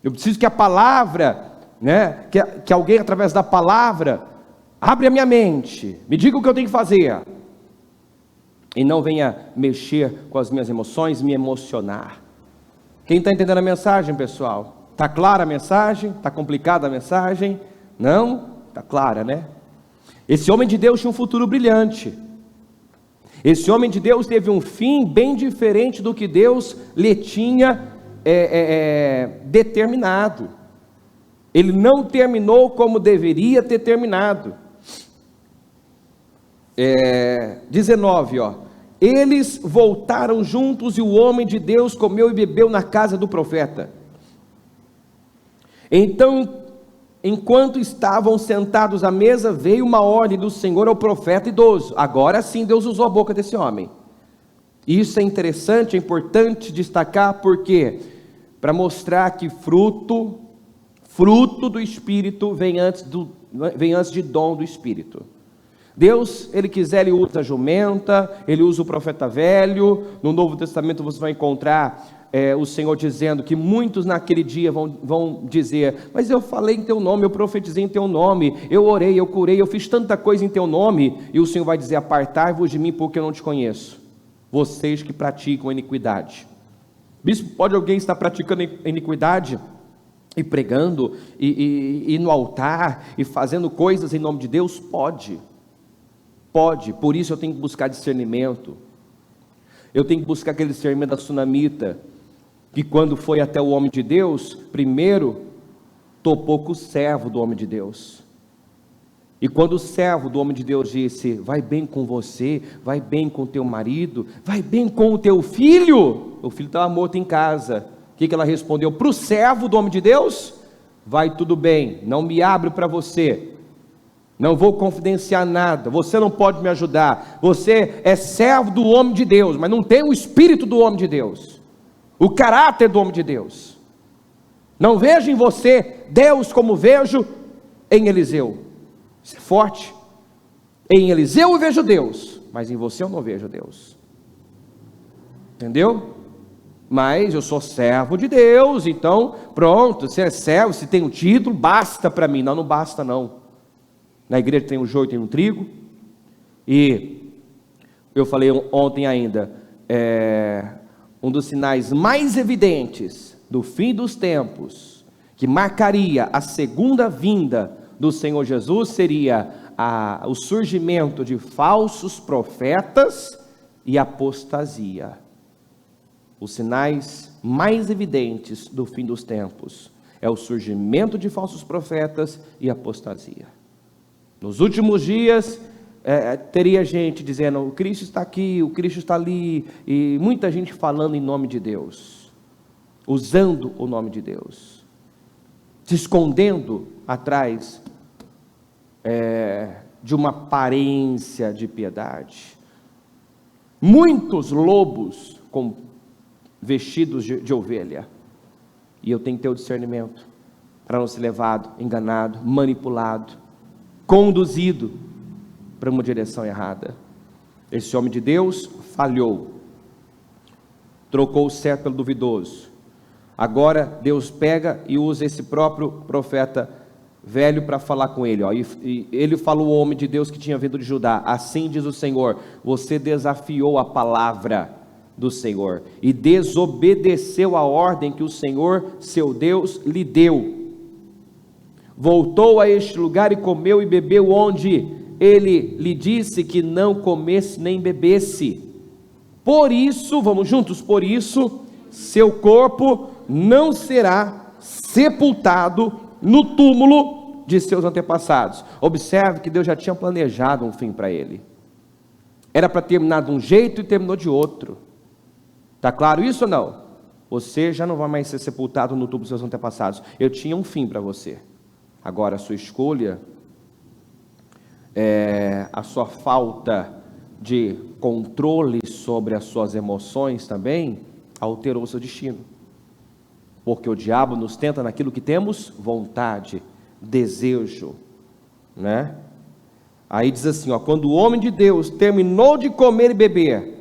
Eu preciso que a palavra, né, que alguém através da palavra abre a minha mente, me diga o que eu tenho que fazer, e não venha mexer com as minhas emoções, me emocionar. Quem está entendendo a mensagem, pessoal? Está clara a mensagem? Está complicada a mensagem? Não? Está clara, né? Esse homem de Deus tinha um futuro brilhante. Esse homem de Deus teve um fim bem diferente do que Deus lhe tinha determinado. Ele não terminou como deveria ter terminado. 19, ó. Eles voltaram juntos e o homem de Deus comeu e bebeu na casa do profeta. Então, enquanto estavam sentados à mesa, veio uma ordem do Senhor ao profeta idoso. Agora sim Deus usou a boca desse homem. Isso é interessante, é importante destacar, porque para mostrar que fruto do Espírito vem antes de dom do Espírito. Deus, Ele quiser, Ele usa a jumenta, Ele usa o profeta velho. No Novo Testamento você vai encontrar o Senhor dizendo que muitos naquele dia vão dizer: mas eu falei em teu nome, eu profetizei em teu nome, eu orei, eu curei, eu fiz tanta coisa em teu nome. E o Senhor vai dizer: apartai-vos de mim, porque eu não te conheço, vocês que praticam iniquidade. Bispo, pode alguém estar praticando iniquidade e pregando e no altar e fazendo coisas em nome de Deus? Pode, por isso eu tenho que buscar discernimento. Eu tenho que buscar aquele discernimento da sunamita, que quando foi até o homem de Deus, primeiro topou com o servo do homem de Deus. E quando o servo do homem de Deus disse: vai bem com você, vai bem com teu marido, vai bem com o teu filho, o filho estava morto em casa. O que ela respondeu para o servo do homem de Deus? Vai tudo bem, não me abro para você, não vou confidenciar nada, você não pode me ajudar, você é servo do homem de Deus, mas não tem o espírito do homem de Deus, o caráter do homem de Deus. Não vejo em você Deus como vejo em Eliseu. Isso é forte. Em Eliseu eu vejo Deus, mas em você eu não vejo Deus. Entendeu? Mas eu sou servo de Deus, então pronto, se é servo, se tem um título, basta para mim. Não basta não. Na igreja tem um joio, tem um trigo. E eu falei ontem ainda, um dos sinais mais evidentes do fim dos tempos, que marcaria a segunda vinda do Senhor Jesus, seria o surgimento de falsos profetas e apostasia. Os sinais mais evidentes do fim dos tempos é o surgimento de falsos profetas e apostasia. Nos últimos dias teria gente dizendo: o Cristo está aqui, o Cristo está ali, e muita gente falando em nome de Deus, usando o nome de Deus, se escondendo atrás de uma aparência de piedade. Muitos lobos com vestidos de ovelha, e eu tenho que ter o discernimento. para não ser levado, enganado, manipulado, conduzido para uma direção errada. Esse homem de Deus falhou, trocou o certo pelo duvidoso. Agora Deus pega e usa esse próprio profeta velho para falar com ele, ó. E ele falou ao homem de Deus que tinha vindo de Judá: assim diz o Senhor, você desafiou a palavra do Senhor e desobedeceu a ordem que o Senhor seu Deus lhe deu. Voltou a este lugar e comeu e bebeu onde ele lhe disse que não comesse nem bebesse. Por isso, vamos juntos, por isso seu corpo não será sepultado no túmulo de seus antepassados. Observe que Deus já tinha planejado um fim para ele. Era para terminar de um jeito e terminou de outro. Está claro isso ou não? Você já não vai mais ser sepultado no túmulo dos seus antepassados. Eu tinha um fim para você. Agora a sua escolha, a sua falta de controle sobre as suas emoções também alterou o seu destino. Porque o diabo nos tenta naquilo que temos vontade, desejo, né? Aí diz assim, ó, quando o homem de Deus terminou de comer e beber,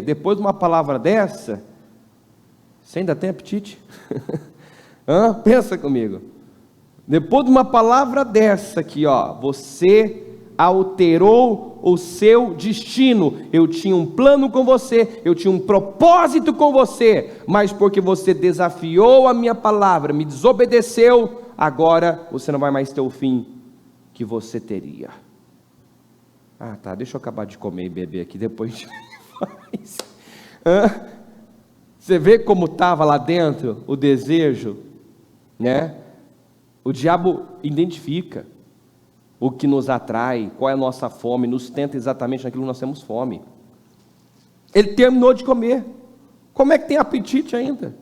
depois de uma palavra dessa, você ainda tem apetite? Pensa comigo. Depois de uma palavra dessa aqui, ó, você alterou o seu destino. Eu tinha um plano com você, eu tinha um propósito com você, mas porque você desafiou a minha palavra, me desobedeceu, agora você não vai mais ter o fim que você teria. Tá, deixa eu acabar de comer e beber aqui, depois a gente faz. Você vê como estava lá dentro o desejo, né? O diabo identifica o que nos atrai, qual é a nossa fome, nos tenta exatamente naquilo que nós temos fome. Ele terminou de comer. Como é que tem apetite ainda?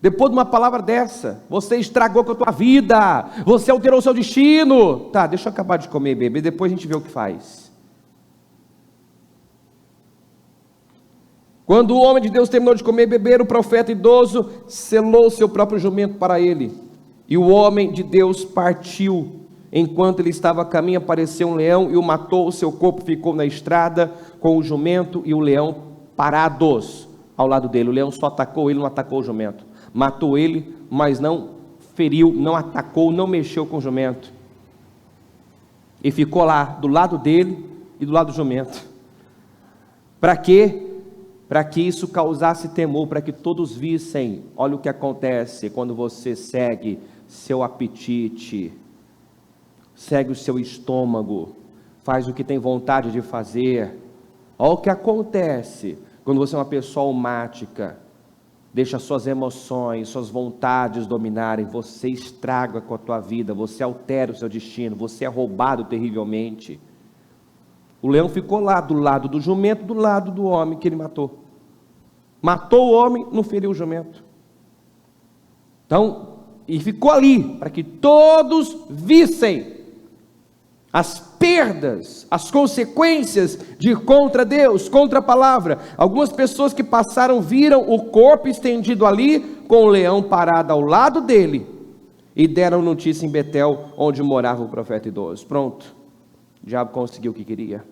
Depois de uma palavra dessa, você estragou com a tua vida, você alterou o seu destino. Tá, deixa eu acabar de comer e beber, depois a gente vê o que faz. Quando o homem de Deus terminou de comer e beber, o profeta idoso selou seu próprio jumento para ele. E o homem de Deus partiu. Enquanto ele estava a caminho, apareceu um leão e o matou. O seu corpo ficou na estrada com o jumento e o leão parados ao lado dele. O leão só atacou ele, não atacou o jumento. Matou ele, mas não feriu, não atacou, não mexeu com o jumento. E ficou lá, do lado dele e do lado do jumento. Para quê? Para que isso causasse temor, para que todos vissem. Olha o que acontece quando você segue seu apetite, segue o seu estômago, faz o que tem vontade de fazer. Olha o que acontece quando você é uma pessoa almática, deixa suas emoções, suas vontades dominarem, você estraga com a tua vida, você altera o seu destino, você é roubado terrivelmente. O leão ficou lá, do lado do jumento, do lado do homem que ele matou. Matou o homem, não feriu o jumento. Então, e ficou ali, para que todos vissem as perdas, as consequências de ir contra Deus, contra a palavra. Algumas pessoas que passaram viram o corpo estendido ali, com o leão parado ao lado dele, e deram notícia em Betel, onde morava o profeta idoso. Pronto, o diabo conseguiu o que queria.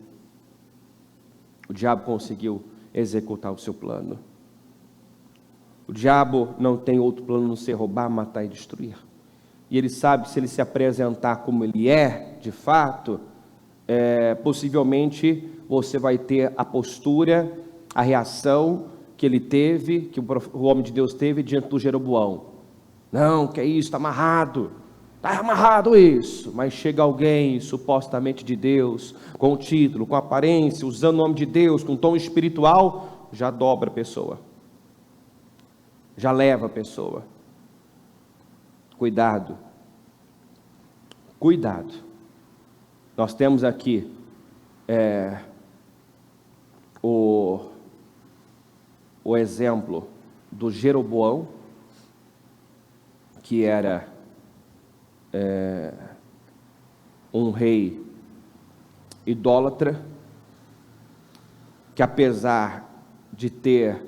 O diabo conseguiu executar o seu plano. O diabo não tem outro plano a não ser roubar, matar e destruir. E ele sabe que se ele se apresentar como ele é, de fato, possivelmente você vai ter a postura, a reação que ele teve, que o homem de Deus teve diante do Jeroboão. Não, que é isso, está amarrado isso. Mas chega alguém supostamente de Deus, com o título, com a aparência, usando o nome de Deus, com um tom espiritual, já dobra a pessoa. Já leva a pessoa. Cuidado. Nós temos aqui o exemplo do Jeroboão, que era um rei idólatra, que apesar de ter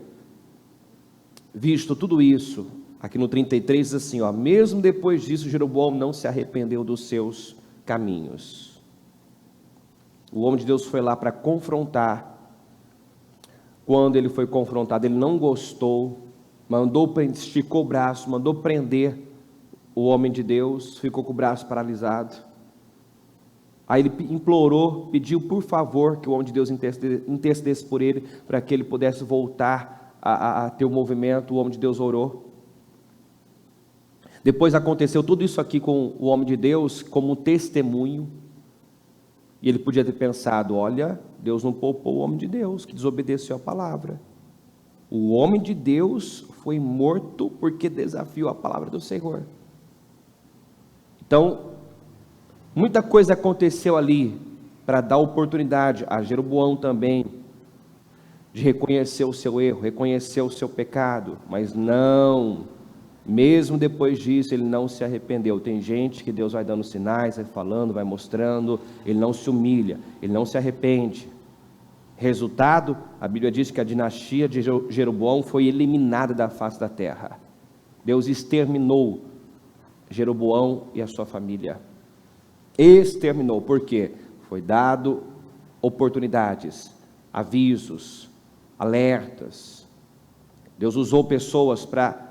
visto tudo isso, aqui no 33 diz assim, ó, mesmo depois disso, Jeroboão não se arrependeu dos seus caminhos. O homem de Deus foi lá para confrontar. Quando ele foi confrontado, ele não gostou, esticou o braço, mandou prender o homem de Deus, ficou com o braço paralisado. Aí ele implorou, pediu por favor que o homem de Deus intercedesse por ele, para que ele pudesse voltar a ter o movimento. O homem de Deus orou. Depois aconteceu tudo isso aqui com o homem de Deus como um testemunho. E ele podia ter pensado, olha, Deus não poupou o homem de Deus, que desobedeceu a palavra. O homem de Deus foi morto porque desafiou a palavra do Senhor. Então, muita coisa aconteceu ali para dar oportunidade a Jeroboão também de reconhecer o seu erro, reconhecer o seu pecado, mas não, mesmo depois disso ele não se arrependeu. Tem gente que Deus vai dando sinais, vai falando, vai mostrando, ele não se humilha, ele não se arrepende. Resultado, a Bíblia diz que a dinastia de Jeroboão foi eliminada da face da terra. Deus exterminou Jeroboão e a sua família. Exterminou, por quê? Foi dado oportunidades, avisos, alertas. Deus usou pessoas para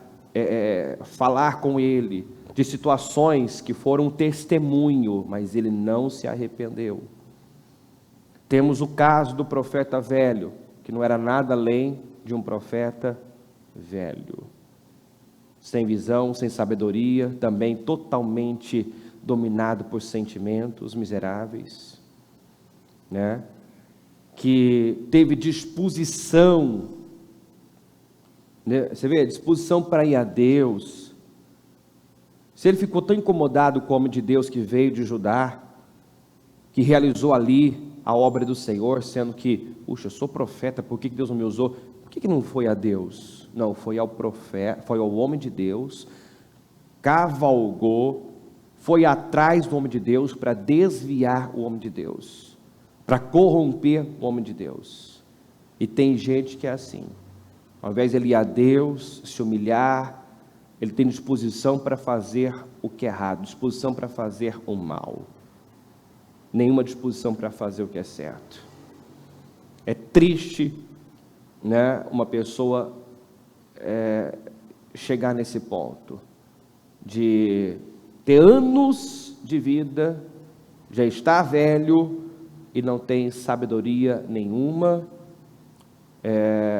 falar com ele de situações que foram um testemunho, mas ele não se arrependeu. Temos o caso do profeta velho, que não era nada além de um profeta velho, sem visão, sem sabedoria, também totalmente dominado por sentimentos miseráveis, né? Que teve disposição, né? Você vê, disposição para ir a Deus. Se ele ficou tão incomodado com o homem de Deus que veio de Judá, que realizou ali a obra do Senhor, sendo que, puxa, eu sou profeta, por que Deus não me usou? Por que não foi a Deus? Não, foi ao profeta, foi ao homem de Deus, cavalgou, foi atrás do homem de Deus para desviar o homem de Deus, para corromper o homem de Deus. E tem gente que é assim, ao invés de ele ir a Deus, se humilhar, ele tem disposição para fazer o que é errado, disposição para fazer o mal, nenhuma disposição para fazer o que é certo. É triste, né, uma pessoa chegar nesse ponto, de ter anos de vida, já está velho e não tem sabedoria nenhuma,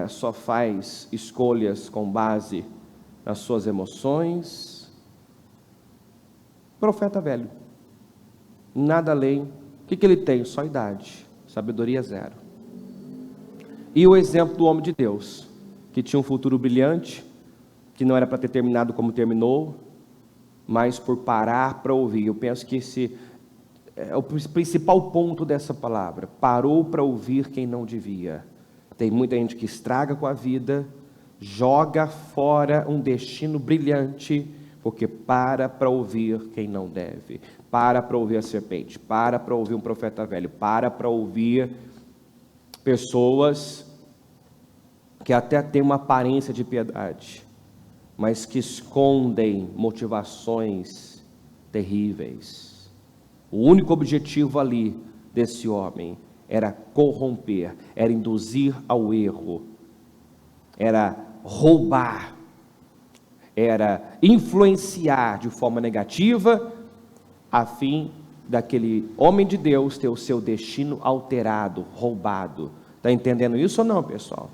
só faz escolhas com base nas suas emoções. Profeta velho, nada além. O que ele tem? Só idade, sabedoria zero. E o exemplo do homem de Deus, que tinha um futuro brilhante, que não era para ter terminado como terminou, mas por parar para ouvir. Eu penso que esse é o principal ponto dessa palavra. Parou para ouvir quem não devia. Tem muita gente que estraga com a vida, joga fora um destino brilhante, porque para ouvir quem não deve. Para ouvir a serpente, para ouvir um profeta velho, para ouvir pessoas que até têm uma aparência de piedade, mas que escondem motivações terríveis. O único objetivo ali desse homem era corromper, era induzir ao erro, era roubar, era influenciar de forma negativa, a fim daquele homem de Deus ter o seu destino alterado, roubado. Está entendendo isso ou não, pessoal?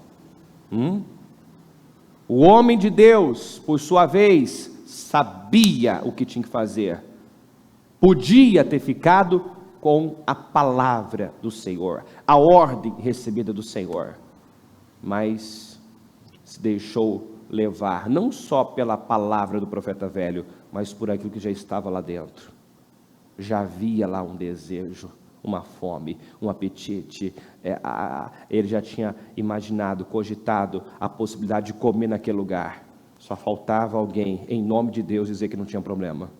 O homem de Deus, por sua vez, sabia o que tinha que fazer. Podia ter ficado com a palavra do Senhor, a ordem recebida do Senhor, mas se deixou levar, não só pela palavra do profeta velho, mas por aquilo que já estava lá dentro. Já havia lá um desejo, uma fome, um apetite. Ele já tinha imaginado, cogitado a possibilidade de comer naquele lugar. Só faltava alguém, em nome de Deus, dizer que não tinha problema.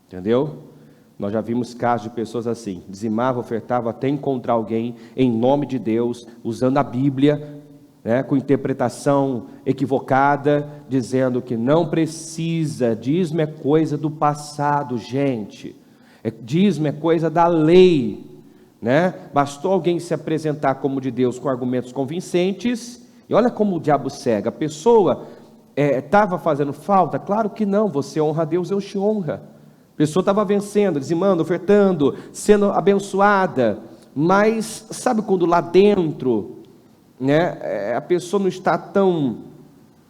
Entendeu? Nós já vimos casos de pessoas assim, dizimava, ofertava até encontrar alguém, em nome de Deus, usando a Bíblia, né, com interpretação equivocada, dizendo que não precisa, dízimo é coisa do passado, gente, dízimo é coisa da lei, né? Bastou alguém se apresentar como de Deus com argumentos convincentes, e olha como o diabo cega, a pessoa estava fazendo falta? Claro que não, você honra a Deus, Deus te honra, a pessoa estava vencendo, dizimando, ofertando, sendo abençoada, mas sabe quando lá dentro, né, a pessoa não está tão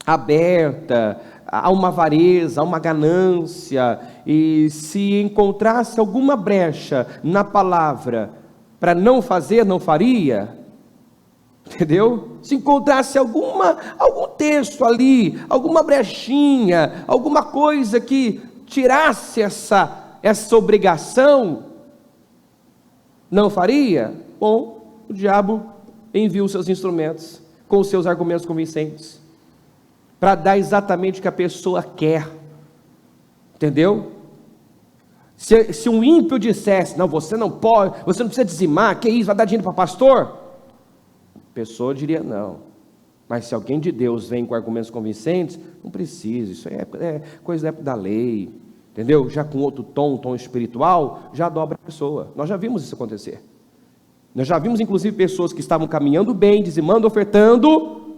aberta, há uma avareza, há uma ganância, e se encontrasse alguma brecha na palavra para não fazer, não faria, entendeu? Se encontrasse algum texto ali, alguma brechinha, alguma coisa que tirasse essa obrigação, não faria. Bom, o diabo envia os seus instrumentos com os seus argumentos convincentes para dar exatamente o que a pessoa quer, entendeu? Se um ímpio dissesse, não, você não pode, você não precisa dizimar, que isso, vai dar dinheiro para pastor? A pessoa diria não. Mas se alguém de Deus vem com argumentos convincentes, não precisa, isso é coisa da época da lei, entendeu? Já com outro tom espiritual, já dobra a pessoa. Nós já vimos isso acontecer. Nós já vimos inclusive pessoas que estavam caminhando bem, dizimando, ofertando,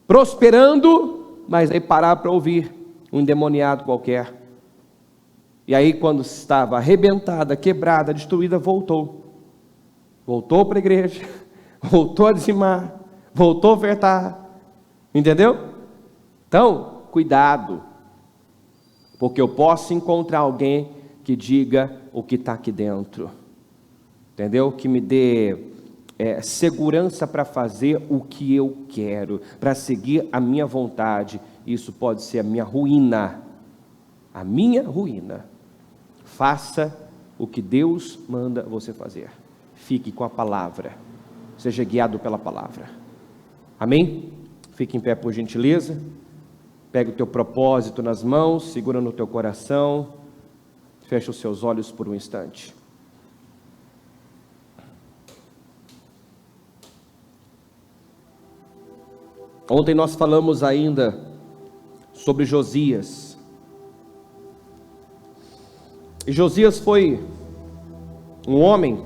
prosperando, mas aí pararam para ouvir um endemoniado qualquer. E aí quando estava arrebentada, quebrada, destruída, voltou para a igreja, voltou a dizimar, voltou a ofertar, entendeu? Então, cuidado, porque eu posso encontrar alguém que diga o que está aqui dentro, entendeu? Que me dê segurança para fazer o que eu quero, para seguir a minha vontade. Isso pode ser a minha ruína, a minha ruína. Faça o que Deus manda você fazer, fique com a palavra, seja guiado pela palavra, amém? Fique em pé por gentileza, pega o teu propósito nas mãos, segura no teu coração, fecha os seus olhos por um instante. Ontem nós falamos ainda sobre Josias, e Josias foi um homem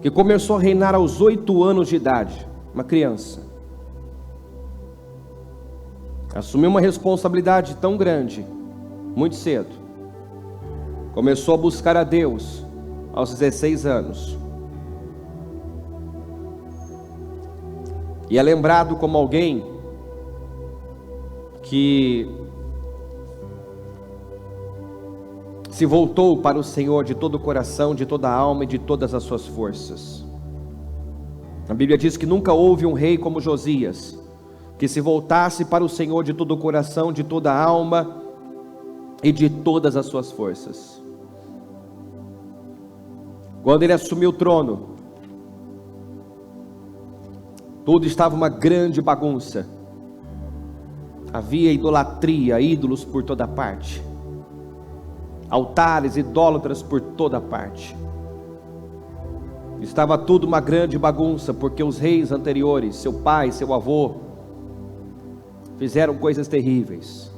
que começou a reinar aos 8 anos de idade, uma criança, assumiu uma responsabilidade tão grande, muito cedo, começou a buscar a Deus aos 16 anos, e é lembrado como alguém que se voltou para o Senhor de todo o coração, de toda a alma e de todas as suas forças. A Bíblia diz que nunca houve um rei como Josias, que se voltasse para o Senhor de todo o coração, de toda a alma e de todas as suas forças. Quando ele assumiu o trono, tudo estava uma grande bagunça, havia idolatria, ídolos por toda parte, altares, idólatras por toda parte, estava tudo uma grande bagunça, porque os reis anteriores, seu pai, seu avô, fizeram coisas terríveis,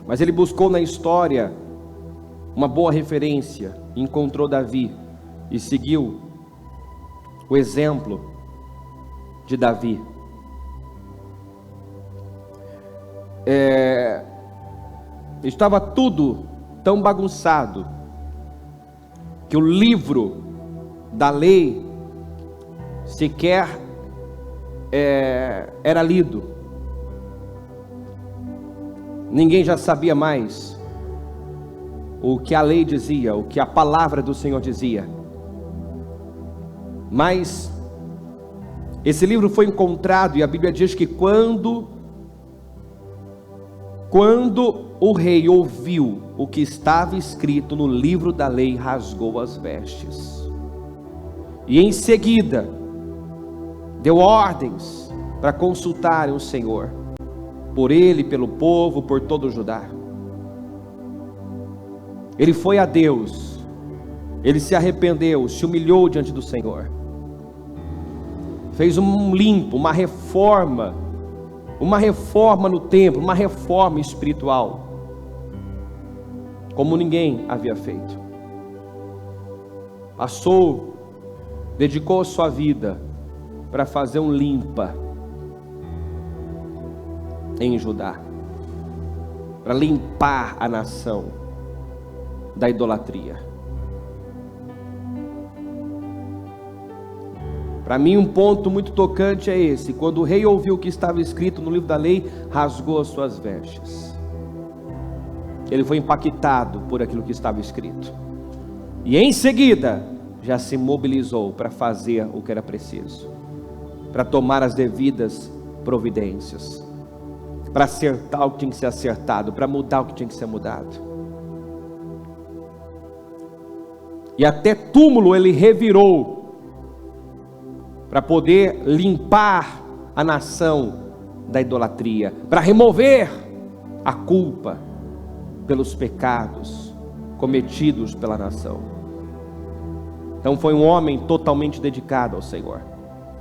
mas ele buscou na história uma boa referência, encontrou Davi, e seguiu o exemplo de Davi. Estava tudo tão bagunçado, que o livro da lei sequer era lido, ninguém já sabia mais o que a lei dizia, o que a palavra do Senhor dizia, mas esse livro foi encontrado, e a Bíblia diz que quando o rei ouviu o que estava escrito no livro da lei, rasgou as vestes, e em seguida deu ordens para consultarem o Senhor, por ele, pelo povo, por todo o Judá. Ele foi a Deus, ele se arrependeu, se humilhou diante do Senhor, fez um limpo, uma reforma no templo, uma reforma espiritual, como ninguém havia feito. Dedicou sua vida para fazer um limpa em Judá, para limpar a nação da idolatria. Para mim, um ponto muito tocante é esse: quando o rei ouviu o que estava escrito no livro da lei, rasgou as suas vestes. Ele foi impactado por aquilo que estava escrito, e em seguida já se mobilizou para fazer o que era preciso, para tomar as devidas providências, para acertar o que tinha que ser acertado, para mudar o que tinha que ser mudado. E até túmulo ele revirou, para poder limpar a nação da idolatria, para remover a culpa pelos pecados cometidos pela nação. Então foi um homem totalmente dedicado ao Senhor,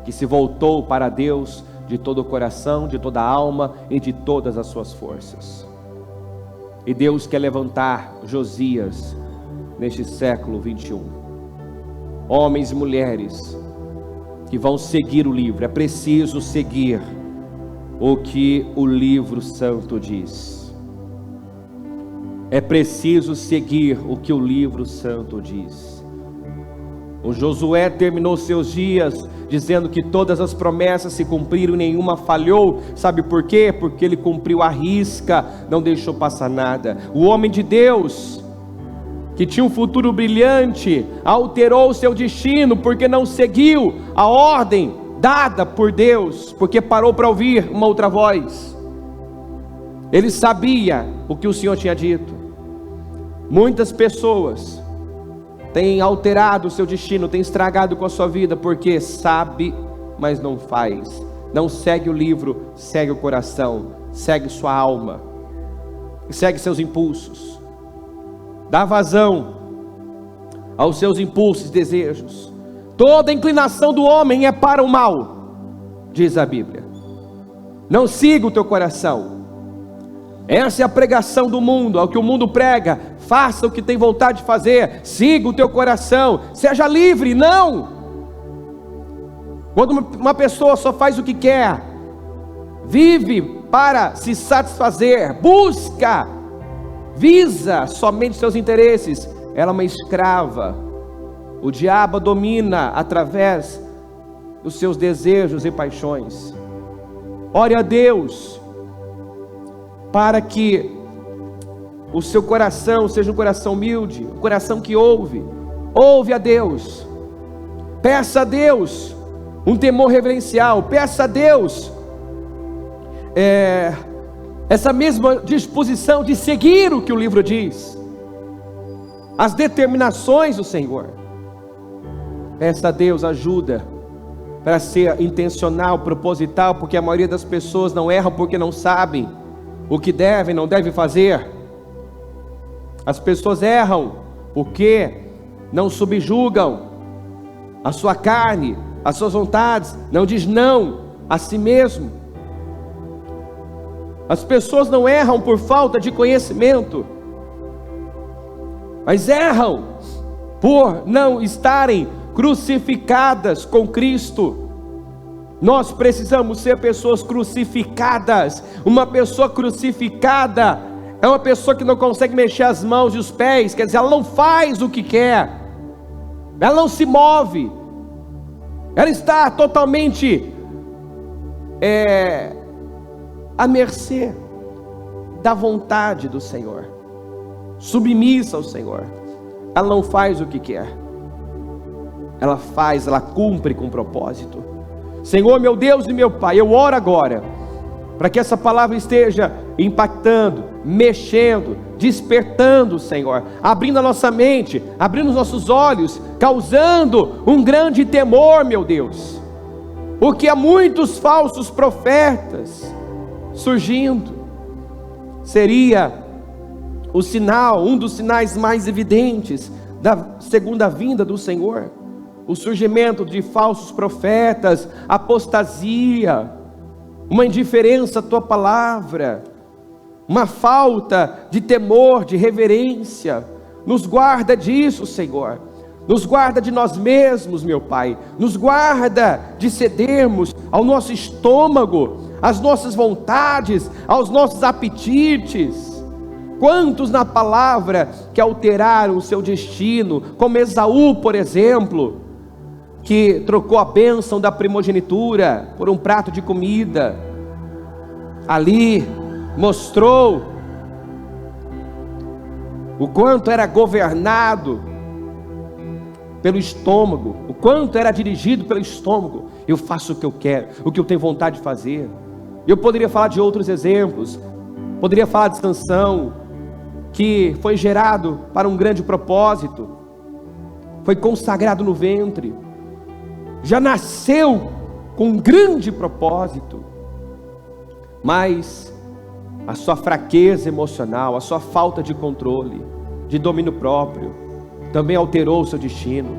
que se voltou para Deus de todo o coração, de toda a alma e de todas as suas forças. E Deus quer levantar Josias neste século 21, homens e mulheres que vão seguir o livro. É preciso seguir o que o livro santo diz. É preciso seguir o que o livro santo diz. O Josué terminou seus dias dizendo que todas as promessas se cumpriram e nenhuma falhou. Sabe por quê? Porque ele cumpriu a risca, não deixou passar nada. O homem de Deus, que tinha um futuro brilhante, alterou o seu destino porque não seguiu a ordem dada por Deus, porque parou para ouvir uma outra voz. Ele sabia o que o Senhor tinha dito. Muitas pessoas têm alterado o seu destino, têm estragado com a sua vida, porque sabe, mas não faz. Não segue o livro, segue o coração, segue sua alma, segue seus impulsos, dá vazão aos seus impulsos e desejos. Toda inclinação do homem é para o mal, diz a Bíblia. Não siga o teu coração. Essa é a pregação do mundo, é o que o mundo prega. Faça o que tem vontade de fazer, siga o teu coração, seja livre. Não! Quando uma pessoa só faz o que quer, vive para se satisfazer, busca, visa somente seus interesses, ela é uma escrava. O diabo a domina através dos seus desejos e paixões. Ore a Deus para que o seu coração seja um coração humilde, um coração que ouve a Deus. Peça a Deus um temor reverencial, peça a Deus essa mesma disposição de seguir o que o livro diz, as determinações do Senhor. Peça a Deus ajuda para ser intencional, proposital, porque a maioria das pessoas não erram porque não sabem o que devem, não devem fazer. As pessoas erram porque não subjugam a sua carne, as suas vontades, não diz não a si mesmo. As pessoas não erram por falta de conhecimento, mas erram por não estarem crucificadas com Cristo. Nós precisamos ser pessoas crucificadas. Uma pessoa crucificada é uma pessoa que não consegue mexer as mãos e os pés, quer dizer, ela não faz o que quer, ela não se move, ela está totalmente à mercê da vontade do Senhor, submissa ao Senhor. Ela não faz o que quer, ela faz, ela cumpre com propósito. Senhor, meu Deus e meu Pai, eu oro agora para que essa palavra esteja impactando, mexendo, despertando, Senhor, abrindo a nossa mente, abrindo os nossos olhos, causando um grande temor, meu Deus, porque há muitos falsos profetas surgindo. Seria o sinal, um dos sinais mais evidentes da segunda vinda do Senhor, o surgimento de falsos profetas, apostasia, uma indiferença à tua palavra, uma falta de temor, de reverência. Nos guarda disso, Senhor. Nos guarda de nós mesmos, meu Pai. Nos guarda de cedermos ao nosso estômago, às nossas vontades, aos nossos apetites. Quantos na palavra que alteraram o seu destino, como Esaú, por exemplo, que trocou a bênção da primogenitura por um prato de comida. Ali mostrou o quanto era governado pelo estômago, o quanto era dirigido pelo estômago. Eu faço o que eu quero, o que eu tenho vontade de fazer. Eu poderia falar de outros exemplos, poderia falar de Sansão, que foi gerado para um grande propósito, foi consagrado no ventre, já nasceu com um grande propósito, mas a sua fraqueza emocional, a sua falta de controle, de domínio próprio, também alterou o seu destino,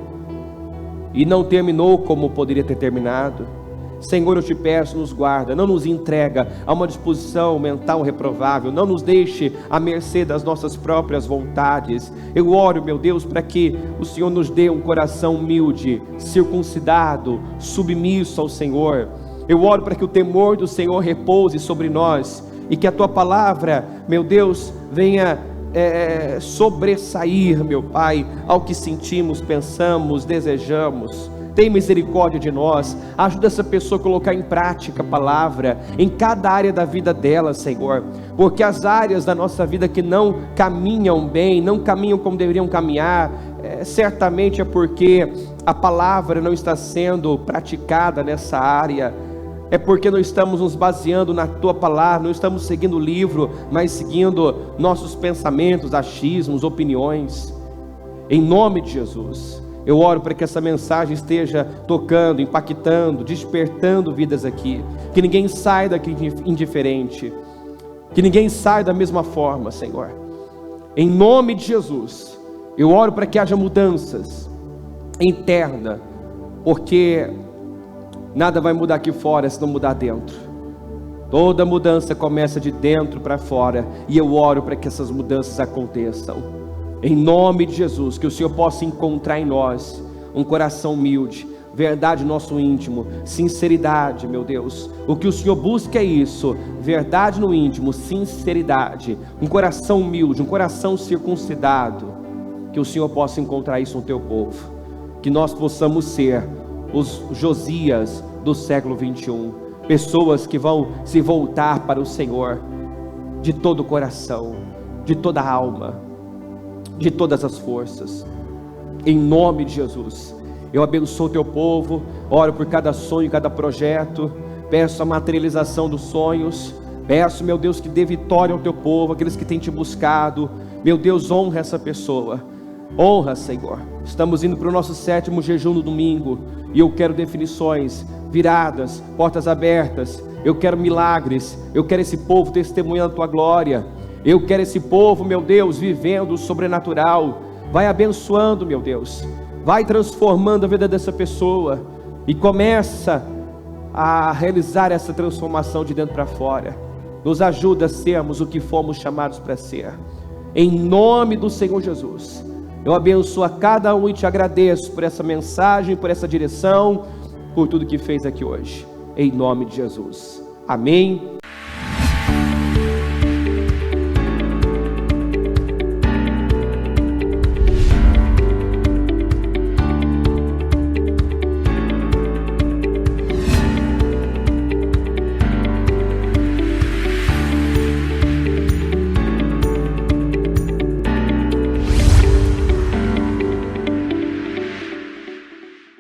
e não terminou como poderia ter terminado. Senhor, eu te peço, nos guarda, não nos entrega a uma disposição mental reprovável, não nos deixe à mercê das nossas próprias vontades. Eu oro, meu Deus, para que o Senhor nos dê um coração humilde, circuncidado, submisso ao Senhor. Eu oro para que o temor do Senhor repouse sobre nós, e que a tua palavra, meu Deus, venha sobressair, meu Pai, ao que sentimos, pensamos, desejamos. Tem misericórdia de nós, ajuda essa pessoa a colocar em prática a palavra, em cada área da vida dela, Senhor, porque as áreas da nossa vida que não caminham bem, não caminham como deveriam caminhar, certamente é porque a palavra não está sendo praticada nessa área, é porque não estamos nos baseando na tua palavra, não estamos seguindo o livro, mas seguindo nossos pensamentos, achismos, opiniões. Em nome de Jesus, eu oro para que essa mensagem esteja tocando, impactando, despertando vidas aqui, que ninguém saia daqui indiferente, que ninguém saia da mesma forma, Senhor. Em nome de Jesus, eu oro para que haja mudanças internas, porque nada vai mudar aqui fora se não mudar dentro. Toda mudança começa de dentro para fora, e eu oro para que essas mudanças aconteçam. Em nome de Jesus, que o Senhor possa encontrar em nós um coração humilde, verdade no nosso íntimo, sinceridade, meu Deus. O que o Senhor busca é isso, verdade no íntimo, sinceridade, um coração humilde, um coração circuncidado. Que o Senhor possa encontrar isso no teu povo, que nós possamos ser os Josias do século 21, pessoas que vão se voltar para o Senhor de todo o coração, de toda a alma, de todas as forças. Em nome de Jesus, eu abençoo o teu povo, oro por cada sonho, cada projeto, peço a materialização dos sonhos, peço, meu Deus, que dê vitória ao teu povo, aqueles que têm te buscado. Meu Deus, honra essa pessoa, honra, Senhor. Estamos indo para o nosso 7º jejum no domingo, e eu quero definições, viradas, portas abertas, eu quero milagres, eu quero esse povo testemunhando a tua glória. Eu quero esse povo, meu Deus, vivendo o sobrenatural. Vai abençoando, meu Deus, vai transformando a vida dessa pessoa, e começa a realizar essa transformação de dentro para fora. Nos ajuda a sermos o que fomos chamados para ser. Em nome do Senhor Jesus, eu abençoo a cada um e te agradeço por essa mensagem, por essa direção, por tudo que fez aqui hoje. Em nome de Jesus. Amém.